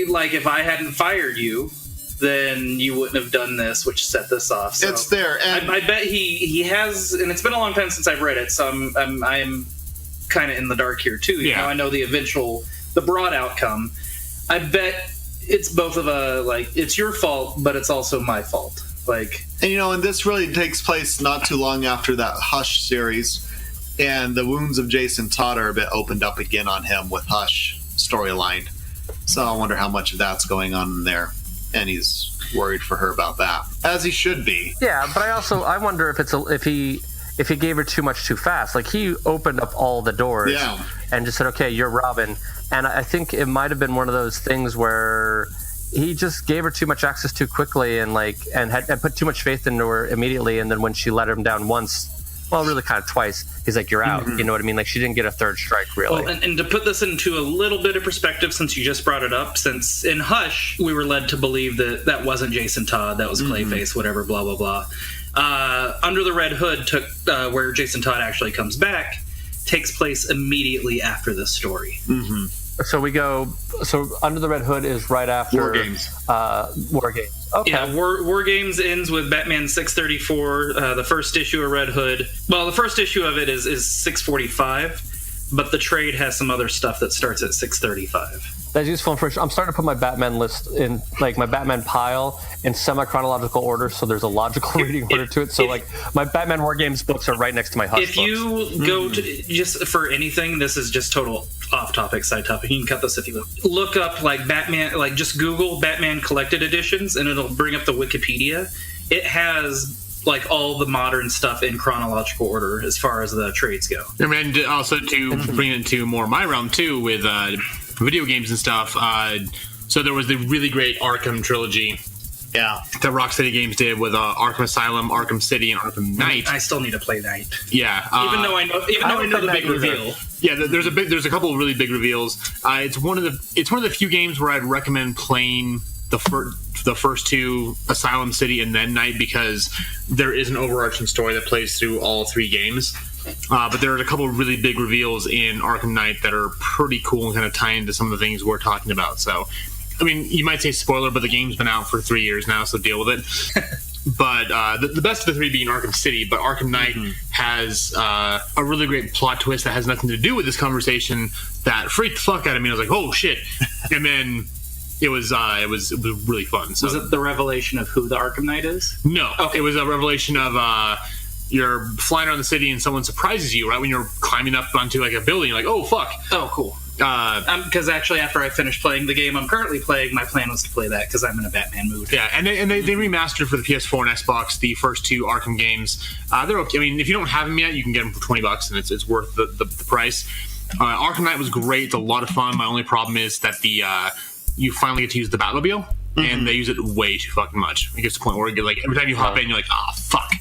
Like, if I hadn't fired you, then you wouldn't have done this, which set this off. So it's there. And I bet he has, and it's been a long time since I've read it, so I'm kind of in the dark here, too. You know, I know the broad outcome. I bet it's both of it's your fault, but it's also my fault. And this really takes place not too long after that Hush series, and the wounds of Jason Todd are a bit opened up again on him with Hush storyline. So I wonder how much of that's going on in there, and he's worried for her about that, as he should be. Yeah, but I wonder if he gave her too much too fast. Like, he opened up all the doors and just said, "Okay, you're Robin," and I think it might have been one of those things where he just gave her too much access too quickly and put too much faith into her immediately, and then when she let him down once. Well, really kind of twice. He's like, you're out. You know what I mean? Like, she didn't get a third strike, really. Well, and to put this into a little bit of perspective, since you just brought it up, since in Hush, we were led to believe that wasn't Jason Todd, that was Clayface, whatever, blah, blah, blah. Under the Red Hood, where Jason Todd actually comes back, takes place immediately after this story. Mm-hmm. So Under the Red Hood is right after War Games. War Games. Okay. Yeah, War Games ends with Batman 634, the first issue of Red Hood. Well, the first issue of it is 645, but the trade has some other stuff that starts at 635. That's useful information. I'm starting to put my Batman list in, my Batman pile in semi-chronological order, so there's a logical reading order to it. So, my Batman War Games books are right next to my Hush books. If you go to, just for anything, this is just total off-topic, side topic. You can cut this if you want. Look up, Batman, just Google Batman Collected Editions, and it'll bring up the Wikipedia. It has, all the modern stuff in chronological order as far as the trades go. And also to bring it into more my realm, too, with video games and stuff. So there was the really great Arkham trilogy that Rocksteady Games did with Arkham Asylum, Arkham City, and Arkham Knight. I still need to play Knight. Yeah. Even though I know the big reveal. Yeah, there's a couple of really big reveals. It's one of the few games where I'd recommend playing the first two, Asylum, City, and then Knight, because there is an overarching story that plays through all three games. But there are a couple of really big reveals in Arkham Knight that are pretty cool and kind of tie into some of the things we're talking about. So, I mean, you might say spoiler, but the game's been out for 3 years now, so deal with it. But the best of the three being Arkham City, but Arkham Knight has a really great plot twist that has nothing to do with this conversation that freaked the fuck out of me. I was like, oh shit. And then it was really fun. So. Was it the revelation of who the Arkham Knight is? No. Okay. It was a revelation of you're flying around the city and someone surprises you right when you're climbing up onto a building. You're like, oh fuck. Oh, cool. Because actually, after I finished playing the game I'm currently playing, my plan was to play that because I'm in a Batman mood. Yeah, and they remastered for the PS4 and Xbox the first two Arkham games. They're okay. I mean, if you don't have them yet, you can get them for $20, and it's worth the price. Arkham Knight was great. It's a lot of fun. My only problem is that you finally get to use the Batmobile, and they use it way too fucking much. It gets to the point where every time you hop in, you're like, ah, fuck.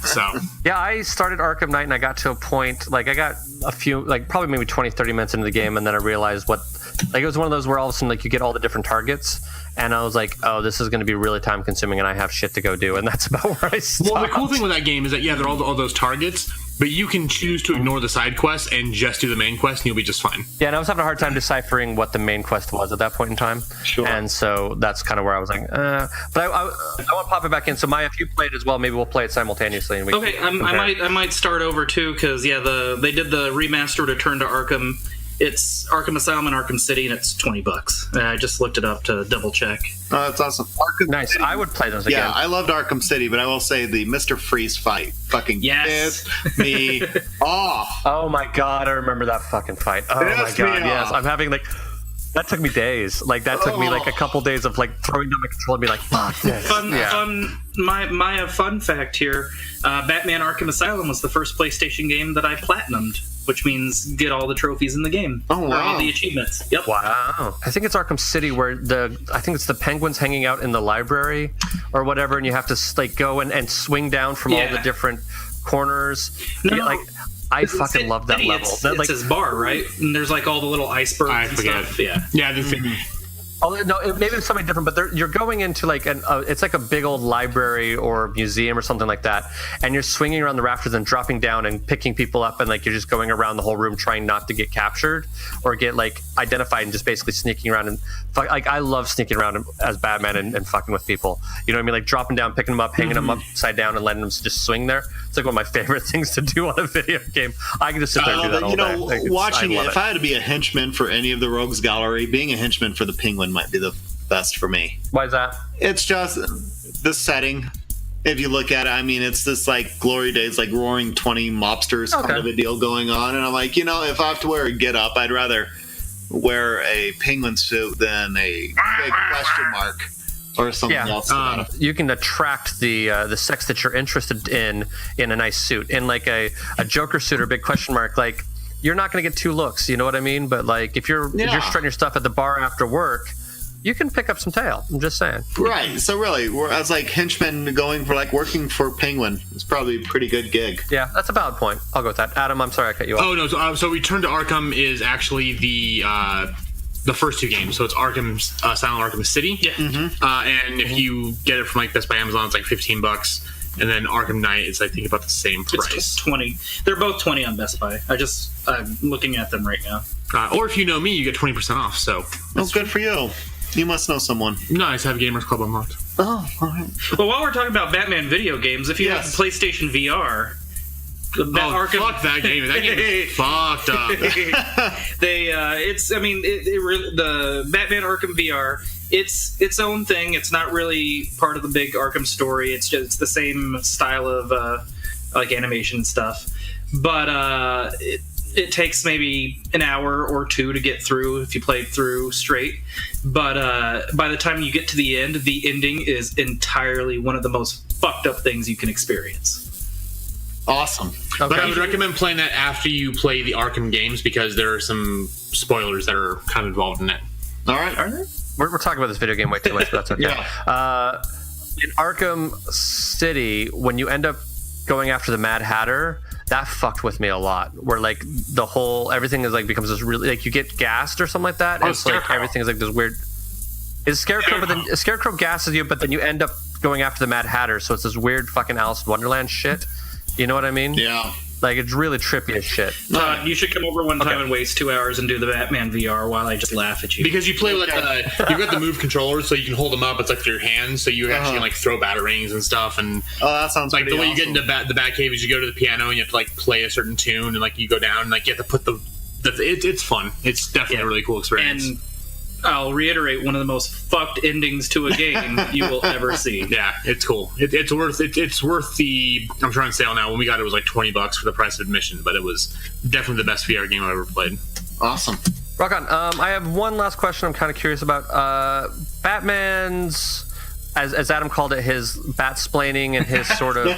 So yeah, I started Arkham Knight and I got to a point, I got a few, probably maybe 20-30 minutes into the game, and then I realized it was one of those where all of a sudden you get all the different targets, and I was like, oh, this is going to be really time consuming and I have shit to go do, and that's about where I stopped. Well, the cool thing with that game is that they're all those targets, but you can choose to ignore the side quests and just do the main quest, and you'll be just fine. Yeah, and I was having a hard time deciphering what the main quest was at that point in time. Sure. And so that's kind of where I was like, but I want to pop it back in. So Maya, if you play it as well, maybe we'll play it simultaneously. And I might start over too, because they did the remastered Return to Arkham. It's Arkham Asylum and Arkham City, and it's $20. I just looked it up to double check. Oh, that's awesome. Nice. City. I would play those again. Yeah, I loved Arkham City, but I will say the Mr. Freeze fight fucking pissed me off. Oh my god, I remember that fucking fight. Oh my god, yes. I'm having that took me days. That took me a couple days of throwing down my controller and be like, fuck this. Fun fact here. Batman Arkham Asylum was the first PlayStation game that I platinumed. which means get all the trophies in the game. Oh, wow. Or all the achievements. Yep. Wow. I think it's Arkham City where I think it's the penguins hanging out in the library or whatever, and you have to like go and swing down from all the different corners. No, like I fucking love that level. It's his bar, right? And there's like all the little icebergs I and forget. stuff. Yeah. Yeah, the thing. Oh no, maybe it's something different, but you're going into like it's like a big old library or museum or something like that, and you're swinging around the rafters and dropping down and picking people up, and like you're just going around the whole room trying not to get captured or get like identified, and just basically sneaking around and like I love sneaking around as Batman and fucking with people. You know what I mean? Like dropping down, picking them up, hanging them upside down, and letting them just swing there. It's like one of my favorite things to do on a video game. I can just sit there and do that all day. Watching it, if I had to be a henchman for any of the Rogues Gallery, being a henchman for the Penguin might be the best for me. Why is that? It's just the setting. If you look at it, I mean, it's this like glory days, like Roaring 20 mobsters kind of a deal going on. And I'm like, if I have to wear a get up, I'd rather wear a penguin suit than a big question mark or something else. You can attract the sex that you're interested in a nice suit. In like a Joker suit or big question mark, like you're not going to get 2 looks. You know what I mean? But like if you're strutting your stuff at the bar after work, you can pick up some tail. I'm just saying. Right. So really, as like henchmen going for like working for Penguin, it's probably a pretty good gig. Yeah, that's a valid point. I'll go with that. Adam, I'm sorry I cut you off. Oh no. So Return to Arkham is actually the first 2 games. So it's Arkham Silent Arkham City. Yeah. And if you get it from like Best Buy, Amazon, it's like $15. And then Arkham Knight is I think about the same price. It's 20. They're both 20 on Best Buy. I'm looking at them right now. Or if you know me, you get 20% off. So that's good for you. You must know someone. Nice, have Gamers Club unlocked. Oh, all right. Well, while we're talking about Batman video games, if you have PlayStation VR, Arkham, fuck that game. That game is fucked up. The Batman Arkham VR, it's its own thing. It's not really part of the big Arkham story. It's the same style of like animation stuff, but it takes maybe an hour or 2 to get through if you play it through straight. But by the time you get to the end, the ending is entirely one of the most fucked up things you can experience. Awesome. Okay. But I would recommend playing that after you play the Arkham games because there are some spoilers that are kind of involved in it. All right. Are there? We're talking about this video game way too much, but that's okay. In Arkham City, when you end up going after the Mad Hatter, that fucked with me a lot. Where like everything is like becomes this really like you get gassed or something like that. Oh, it's like everything is like this weird. It's Scarecrow, but then Scarecrow gasses you, but then you end up going after the Mad Hatter. So it's this weird fucking Alice in Wonderland shit. You know what I mean? Yeah. Like it's really trippy as shit. You should come over one time and waste 2 hours and do the Batman VR while I just laugh at you. Because you play with you've got the move controllers, so you can hold them up. It's like through your hands, so you actually can like throw batarangs and stuff. And that sounds like the way awesome. you get into the Batcave is you go to the piano and you have to like play a certain tune, and like you go down and like you have to put it's fun. It's definitely a really cool experience. And I'll reiterate, one of the most fucked endings to a game you will ever see. Yeah, it's cool. It's worth the. I'm trying to sale now. When we got it, was like $20 for the price of admission, but it was definitely the best VR game I've ever played. Awesome. Rock on. I have one last question. I'm kind of curious about Batman's, as Adam called it, his bat-splaining and his sort of.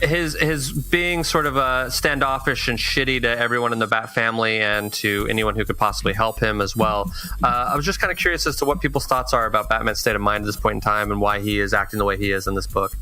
His being sort of standoffish and shitty to everyone in the Bat family and to anyone who could possibly help him as well. I was just kind of curious as to what people's thoughts are about Batman's state of mind at this point in time and why he is acting the way he is in this book.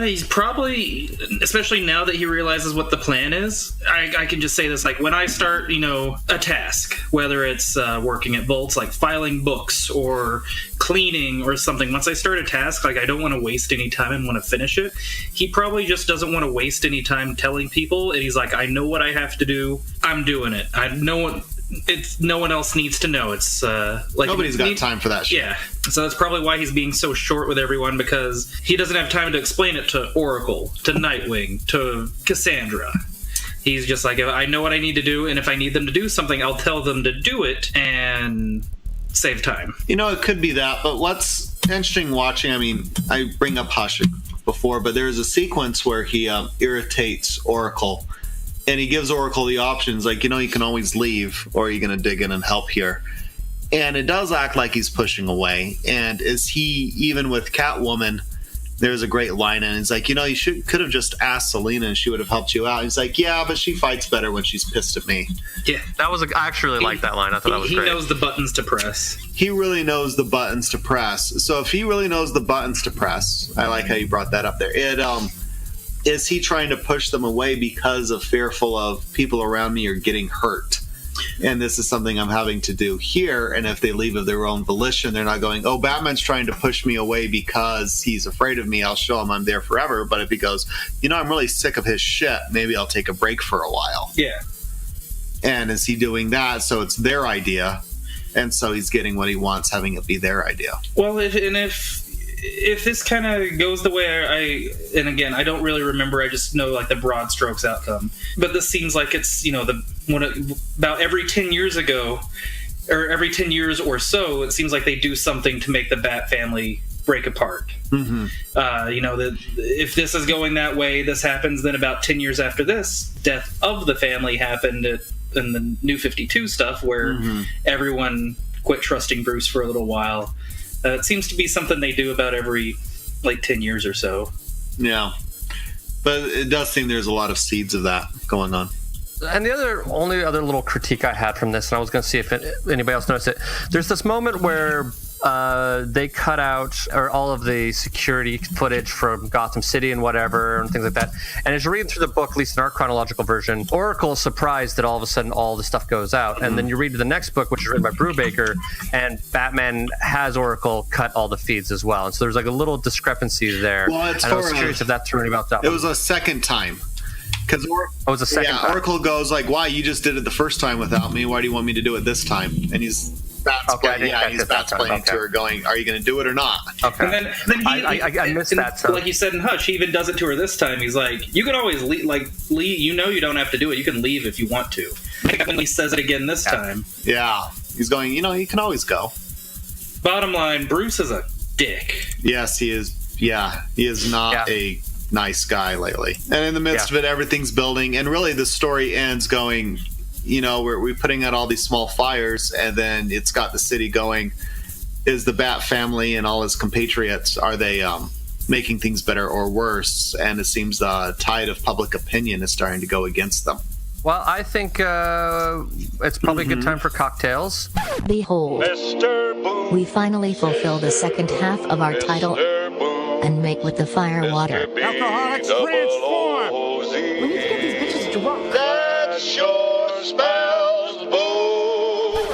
He's probably, especially now that he realizes what the plan is, I can just say this, like when I start, a task, whether it's working at Volts, like filing books or cleaning or something, once I start a task, like I don't want to waste any time and want to finish it. He probably just doesn't want to waste any time telling people, and he's like, I know what I have to do, I'm doing it. No one else needs to know. It's like nobody's got time for that shit. Yeah, so that's probably why he's being so short with everyone, because he doesn't have time to explain it to Oracle, to Nightwing, to Cassandra. He's just like, I know what I need to do, and if I need them to do something, I'll tell them to do it and save time. It could be that, but what's interesting watching, I bring up Hush before, but there's a sequence where he irritates Oracle, and he gives Oracle the options, like, you can always leave, or are you going to dig in and help here? And it does act like he's pushing away. And is he, even with Catwoman, there's a great line in it. It's like, you know, you could have just asked Selena and she would have helped you out. He's like, yeah, but she fights better when she's pissed at me. Yeah, I actually really liked that line. I thought that was great. He knows the buttons to press. He really knows the buttons to press. So if he really knows the buttons to press, I like how you brought that up there. Is he trying to push them away because of fearful of people around me are getting hurt? And this is something I'm having to do here. And if they leave of their own volition, they're not going, oh, Batman's trying to push me away because he's afraid of me. I'll show him I'm there forever. But if he goes, you know, I'm really sick of his shit, maybe I'll take a break for a while. Yeah. And is he doing that? So it's their idea. And so he's getting what he wants, having it be their idea. Well, if this kind of goes the way and again, I don't really remember, I just know like the broad strokes outcome, but this seems like it's, you know, about every 10 years ago, or every 10 years or so, it seems like they do something to make the Bat family break apart. Mm-hmm. You know, if this is going that way, this happens, then about 10 years after this, death of the family happened in the New 52 stuff, where everyone quit trusting Bruce for a little while. It seems to be something they do about every, 10 years or so. Yeah. But it does seem there's a lot of seeds of that going on. And the only other little critique I had from this, and I was going to see if anybody else noticed it, there's this moment where they cut out all of the security footage from Gotham City and whatever and things like that. And as you're reading through the book, at least in our chronological version, Oracle is surprised that all of a sudden all the stuff goes out. And then you read the next book, which is written by Brubaker, and Batman has Oracle cut all the feeds as well. And so there's like a little discrepancy there. Well, it's and I was curious if that threw about that. It was a second time. Because it was a second time. Oracle goes like, why? You just did it the first time without me. Why do you want me to do it this time? And he's playing to her going, are you going to do it or not? Okay. And then I missed that. So. Like you said in Hush, he even does it to her this time. He's like, you can always leave. You know you don't have to do it. You can leave if you want to. I think he says it again this time. Yeah. He's going, you know, you can always go. Bottom line, Bruce is a dick. Yes, he is. Yeah, he is not a nice guy lately. And in the midst of it, everything's building. And really the story ends going, you know, we're putting out all these small fires, and then it's got the city going. Is the Bat family and all his compatriots, are they making things better or worse? And it seems the tide of public opinion is starting to go against them. Well, I think it's probably a good time for cocktails. Behold, we finally fulfill the second half of our title and make with the fire water. Alcoholics transform! We need to get these bitches drunk. That sure smells boo!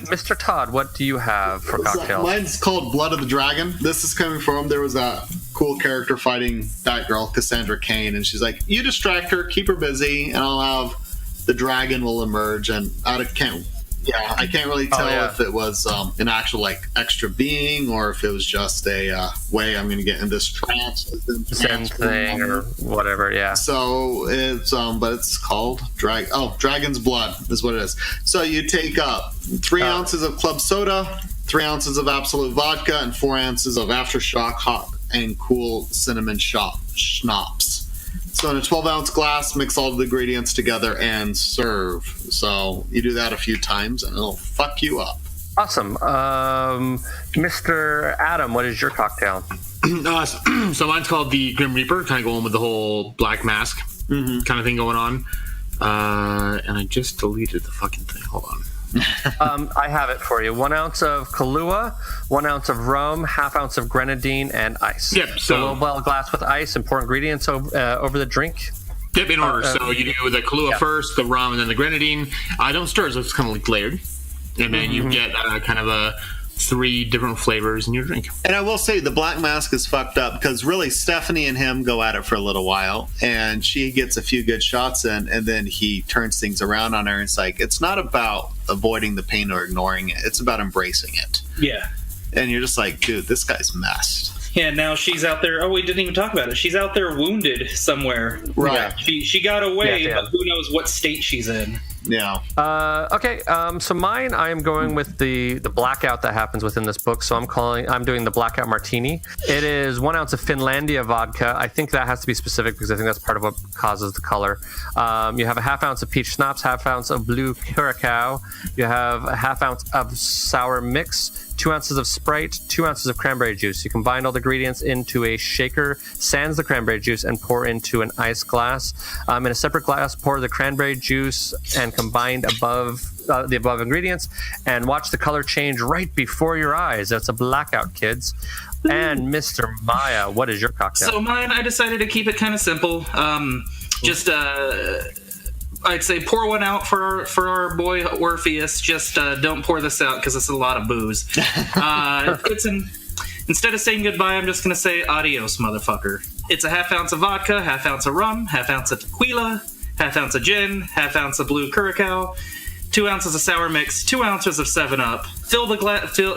Mr. Todd, what do you have for cocktails? Mine's called Blood of the Dragon. This is coming from, there was a cool character fighting Batgirl, Cassandra Cain, and she's like, you distract her, keep her busy, and I'll have the dragon will emerge. And I can't really tell if it was an actual like extra being or if it was just a way I'm going to get in this trance thing or whatever. Yeah. So it's but it's called Dragon's Blood is what it is. So you take 3 ounces of club soda, 3 ounces of Absolute vodka, and 4 ounces of Aftershock hot and cool cinnamon schnapps. So in a 12-ounce glass, mix all the ingredients together and serve. So you do that a few times, and it'll fuck you up. Awesome. Mr. Adam, what is your cocktail? So mine's called the Grim Reaper, kind of going with the whole black mask kind of thing going on. And I just deleted the fucking thing. Hold on. I have it for you. 1 ounce of Kahlua, 1 ounce of rum, ½ ounce of grenadine, and ice. Yep. So a little glass with ice and pour ingredients over the drink. Yep, in order. So you do the Kahlua first, the rum, and then the grenadine. I don't stir, so it's kind of like layered. And then you get kind of 3 different flavors in your drink. And I will say the black mask is fucked up because really Stephanie and him go at it for a little while, and she gets a few good shots in, and then he turns things around on her. And it's like, it's not about avoiding the pain or ignoring it. It's about embracing it. Yeah. And you're just like, dude, this guy's messed. Yeah, now she's out there. Oh, we didn't even talk about it. She's out there wounded somewhere. Right. She got away, but who knows what state she's in. Yeah. Okay. So mine, I am going with the blackout that happens within this book. So I'm doing the blackout martini. It is 1 ounce of Finlandia vodka. I think that has to be specific because I think that's part of what causes the color. You have a ½ ounce of peach schnapps, ½ ounce of blue curacao. You have a ½ ounce of sour mix, 2 ounces of Sprite, 2 ounces of cranberry juice. You combine all the ingredients into a shaker, sans the cranberry juice, and pour into an ice glass. In a separate glass, pour the cranberry juice and combine the above ingredients, and watch the color change right before your eyes. That's a blackout, kids. And Mr. Maya, what is your cocktail? So mine, I decided to keep it kind of simple. I'd say pour one out for our boy Orpheus. Just don't pour this out because it's a lot of booze. Instead of saying goodbye, I'm just going to say adios, motherfucker. It's a half ounce of vodka, half ounce of rum, half ounce of tequila, half ounce of gin, half ounce of blue curacao, 2 ounces of sour mix, 2 ounces of 7-Up. Fill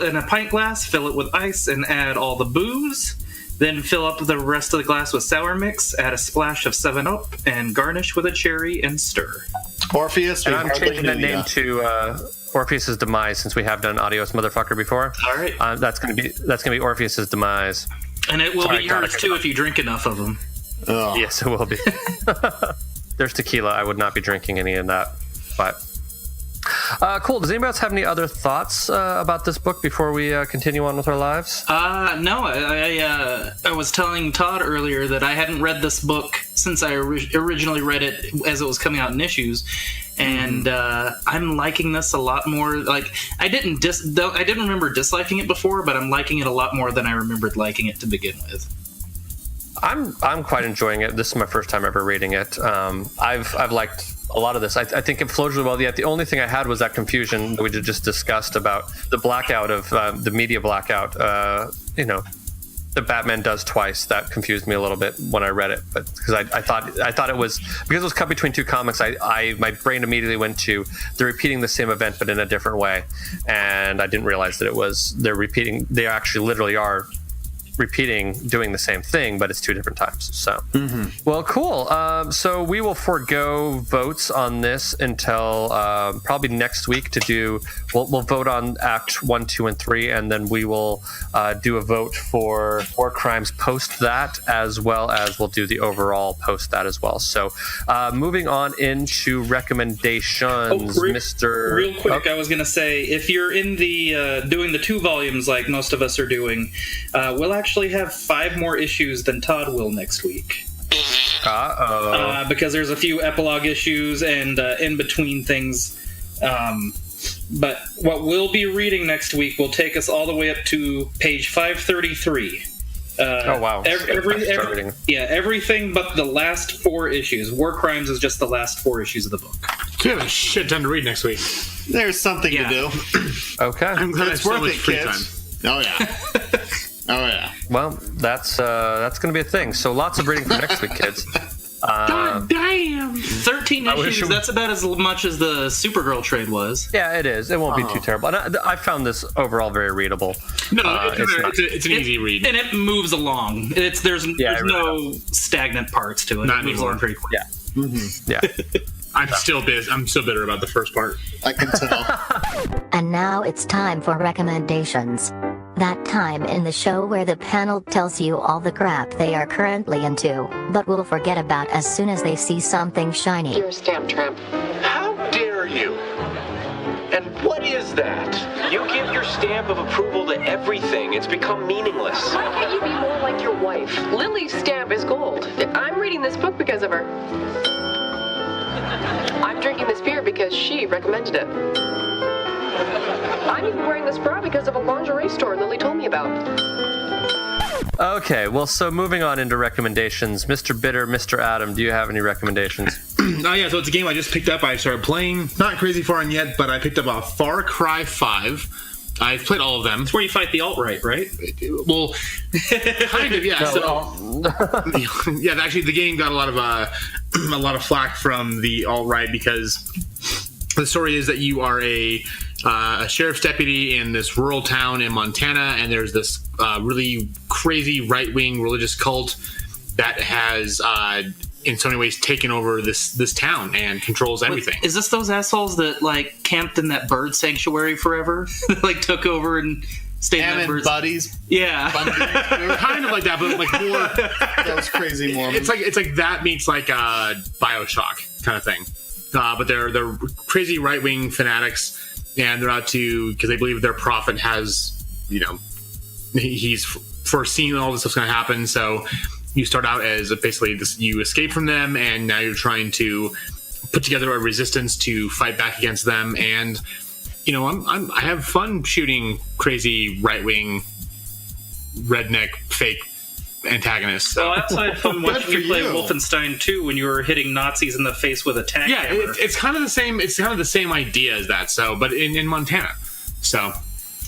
in a pint glass, fill it with ice, and add all the booze. Then fill up the rest of the glass with sour mix, add a splash of 7-Up, and garnish with a cherry and stir. Orpheus, and I'm changing that name to Orpheus's Demise, since we have done Adios Motherfucker before. All right. That's gonna be Orpheus's Demise. And it will be yours too if you drink enough of them. Oh. Yes, it will be. There's tequila. I would not be drinking any of that, but. Cool. Does anybody else have any other thoughts about this book before we continue on with our lives? No. I was telling Todd earlier that I hadn't read this book since I originally read it as it was coming out in issues, and I'm liking this a lot more. Like I didn't remember disliking it before, but I'm liking it a lot more than I remembered liking it to begin with. I'm quite enjoying it. This is my first time ever reading it. I've liked a lot of this. I think it flows really well. Yet the only thing I had was that confusion that we just discussed about the blackout of the media blackout. The Batman does twice. That confused me a little bit when I read it, but because I thought it was because it was cut between two comics. My brain immediately went to they're repeating the same event but in a different way, and I didn't realize that they're repeating. They actually literally are doing the same thing, but it's two different times. So, Well, cool. So we will forego votes on this until probably next week to do. We'll vote on Act 1, 2, and 3, and then we will do a vote for War Crimes post that, as well as we'll do the overall post that as well. So, moving on into recommendations, Mr. Real quick, I was going to say, if you're in the doing the 2 volumes like most of us are doing, we'll actually have 5 more issues than Todd will next week. Because there's a few epilogue issues and in between things. But what we'll be reading next week will take us all the way up to page 533. Oh wow! Everything but the last 4 issues. War Crimes is just the last 4 issues of the book. We have a shit ton to read next week. There's something to do. Okay, I'm glad it's worth it, kids. Oh yeah. Oh yeah. Well, that's going to be a thing. So lots of reading for next week, kids. God damn! 13 issues. That's about as much as the Supergirl trade was. Yeah, it is. It won't be too terrible. And I found this overall very readable. No, it's an easy read, and it moves along. There's no stagnant parts to it. Not it moves anymore. along pretty quick. Yeah. I'm still bitter about the first part. I can tell. And now it's time for recommendations. That time in the show where the panel tells you all the crap they are currently into, but will forget about as soon as they see something shiny. You're a stamp tramp. How dare you? And what is that? You give your stamp of approval to everything. It's become meaningless. Why can't you be more like your wife? Lily's stamp is gold. I'm reading this book because of her. I'm drinking this beer because she recommended it. I'm even wearing this bra because of a lingerie store Lily told me about. Okay, well, so moving on into recommendations. Mr. Bitter, Mr. Adam, do you have any recommendations? Oh, yeah, so it's a game I just picked up. I started playing. Not crazy far in yet, but I picked up a Far Cry 5. I've played all of them. It's where you fight the alt-right, right? Well, kind of, yeah. Yeah, actually, the game got a lot of flack from the alt-right because the story is that you are a sheriff's deputy in this rural town in Montana, and there's this really crazy right-wing religious cult that has, in so many ways, taken over this town and controls everything. Is this those assholes that camped in that bird sanctuary forever? Took over and stayed in that bird buddies. Yeah, kind of like that, but more those crazy Mormons. It's like that meets BioShock kind of thing. But they're crazy right-wing fanatics, and they're out to because they believe their prophet has he's foreseeing all this stuff's going to happen. So you start out as basically this, you escape from them, and now you're trying to put together a resistance to fight back against them. And I have fun shooting crazy right-wing redneck fake antagonists. So I also had fun watching you play Wolfenstein 2 when you were hitting Nazis in the face with a tag hammer. It's kind of the same. It's kind of the same idea as that. So, but in Montana. So,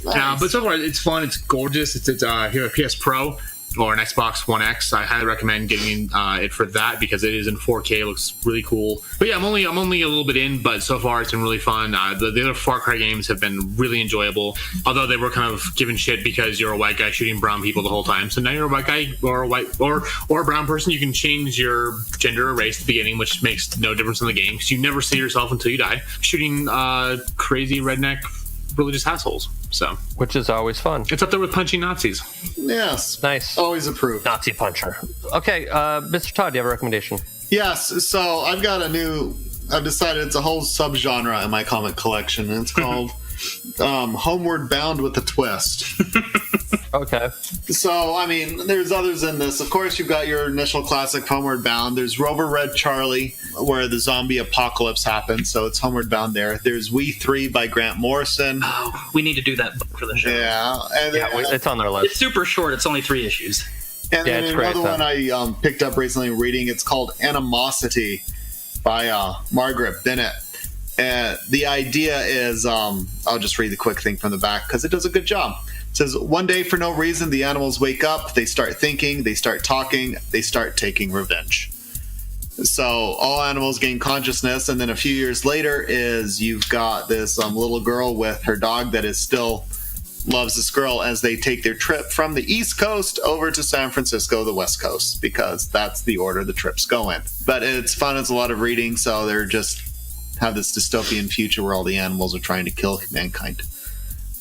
nice. But so far it's fun. It's gorgeous. It's here a PS Pro or an Xbox One X. I highly recommend getting it for that because it is in 4K. It looks really cool. But yeah, I'm only a little bit in, but so far it's been really fun. The other Far Cry games have been really enjoyable, although they were kind of given shit because you're a white guy shooting brown people the whole time. So now you're a white guy or a white or a brown person. You can change your gender or race at the beginning, which makes no difference in the game because you never see yourself until you die shooting crazy redneck religious assholes. So, which is always fun. It's up there with punching Nazis. Yes, nice. Always approved. Nazi puncher. Okay, Mr. Todd, do you have a recommendation? Yes. So I've decided it's a whole subgenre in my comic collection, and it's called Homeward Bound with a Twist. Okay. So, I mean, there's others in this. Of course, you've got your initial classic Homeward Bound. There's Rover Red Charlie, where the zombie apocalypse happens, so it's Homeward Bound there. There's We 3 by Grant Morrison. Oh, we need to do that book for the show. Yeah. And it's on their list. It's super short. It's only 3 issues. And then another one I picked up recently reading, it's called Animosity by Margaret Bennett. And the idea is, I'll just read the quick thing from the back because it does a good job. It says, one day for no reason, the animals wake up, they start thinking, they start talking, they start taking revenge. So all animals gain consciousness, and then a few years later is you've got this little girl with her dog that is still loves this girl as they take their trip from the East Coast over to San Francisco, the West Coast, because that's the order the trips go in. But it's fun, it's a lot of reading, so they're just have this dystopian future where all the animals are trying to kill mankind.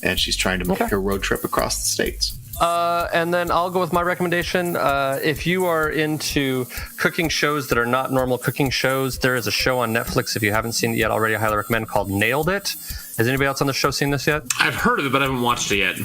And she's trying to make her road trip across the states. And then I'll go with my recommendation. If you are into cooking shows that are not normal cooking shows, there is a show on Netflix, if you haven't seen it yet already, I highly recommend, called Nailed It. Has anybody else on the show seen this yet? I've heard of it, but I haven't watched it yet.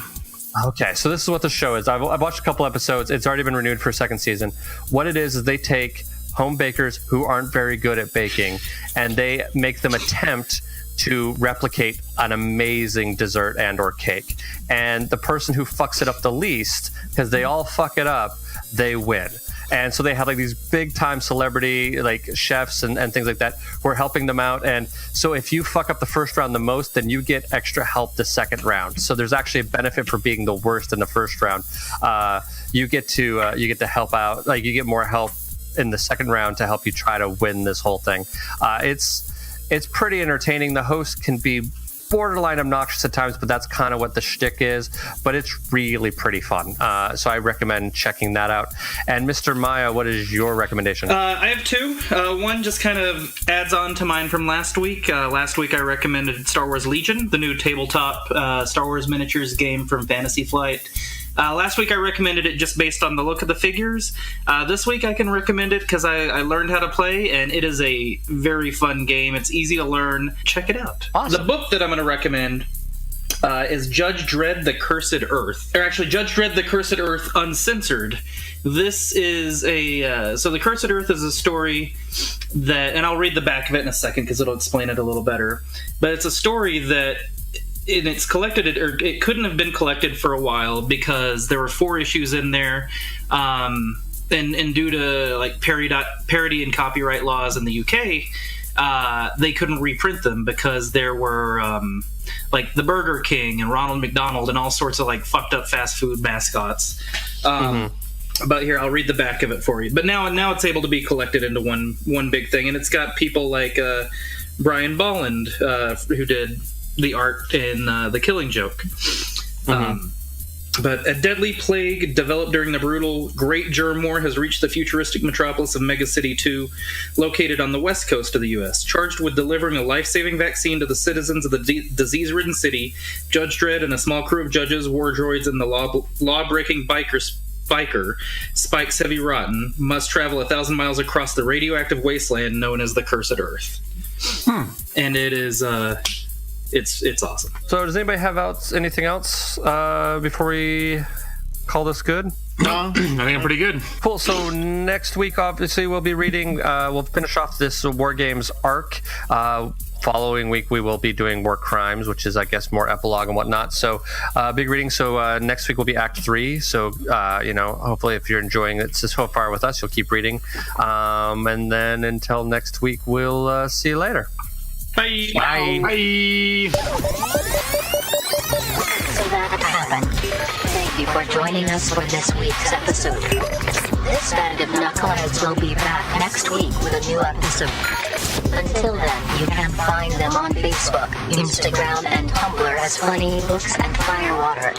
Okay, so this is what the show is. I've watched a couple episodes. It's already been renewed for a second season. What it is they take home bakers who aren't very good at baking, and they make them attempt to replicate an amazing dessert and or cake. And the person who fucks it up the least, because they all fuck it up, they win. And so they have like these big time celebrity like chefs and things like that who are helping them out. And so if you fuck up the first round the most, then you get extra help the second round. So there's actually a benefit for being the worst in the first round. You get to help out, like you get more help in the second round to help you try to win this whole thing. It's pretty entertaining. The host can be borderline obnoxious at times, but that's kind of what the shtick is. But it's really pretty fun. So I recommend checking that out. And Mr. Maya, what is your recommendation? I have 2. One just kind of adds on to mine from last week. Last week I recommended Star Wars Legion, the new tabletop Star Wars miniatures game from Fantasy Flight. Last week I recommended it just based on the look of the figures. This week I can recommend it because I learned how to play, and it is a very fun game. It's easy to learn. Check it out. Awesome. The book that I'm going to recommend is Judge Dredd, The Cursed Earth. Or actually, Judge Dredd, The Cursed Earth Uncensored. This is so The Cursed Earth is a story that, and I'll read the back of it in a second because it'll explain it a little better, but it's a story that and it's collected, or it couldn't have been collected for a while because there were 4 issues in there, and due to like parody and copyright laws in the UK, they couldn't reprint them because there were like the Burger King and Ronald McDonald and all sorts of like fucked up fast food mascots. But here, I'll read the back of it for you. But now it's able to be collected into one big thing, and it's got people like Brian Bolland, who did the art in The Killing Joke. But a deadly plague developed during the brutal Great Germ War has reached the futuristic metropolis of Mega City 2, located on the west coast of the U.S. Charged with delivering a life-saving vaccine to the citizens of the disease-ridden city, Judge Dredd and a small crew of judges, war droids, and the law-breaking biker, Spike's Heavy Rotten, must travel 1,000 miles across the radioactive wasteland known as the Cursed Earth. And it is It's awesome. So does anybody have anything else before we call this good? No, I think I'm pretty good. Cool. So next week, obviously, we'll be reading. We'll finish off this War Games arc. Following week, we will be doing War Crimes, which is, I guess, more epilogue and whatnot. So big reading. So next week will be Act 3. So hopefully, if you're enjoying it so far with us, you'll keep reading. And then until next week, we'll see you later. Bye. Bye. Bye. So that happened. Thank you for joining us for this week's episode. This band of knuckleheads will be back next week with a new episode. Until then, you can find them on Facebook, Instagram, and Tumblr as Funny Books and Firewater,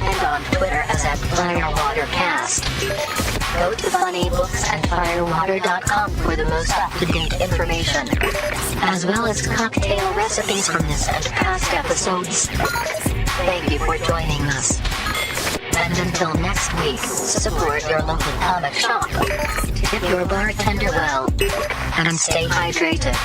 and on Twitter as @FirewaterCast. Go to funnybooksandfirewater.com for the most up-to-date information, as well as cocktail recipes from this and past episodes. Thank you for joining us. And until next week, support your local comic shop, tip your bartender well, and stay hydrated.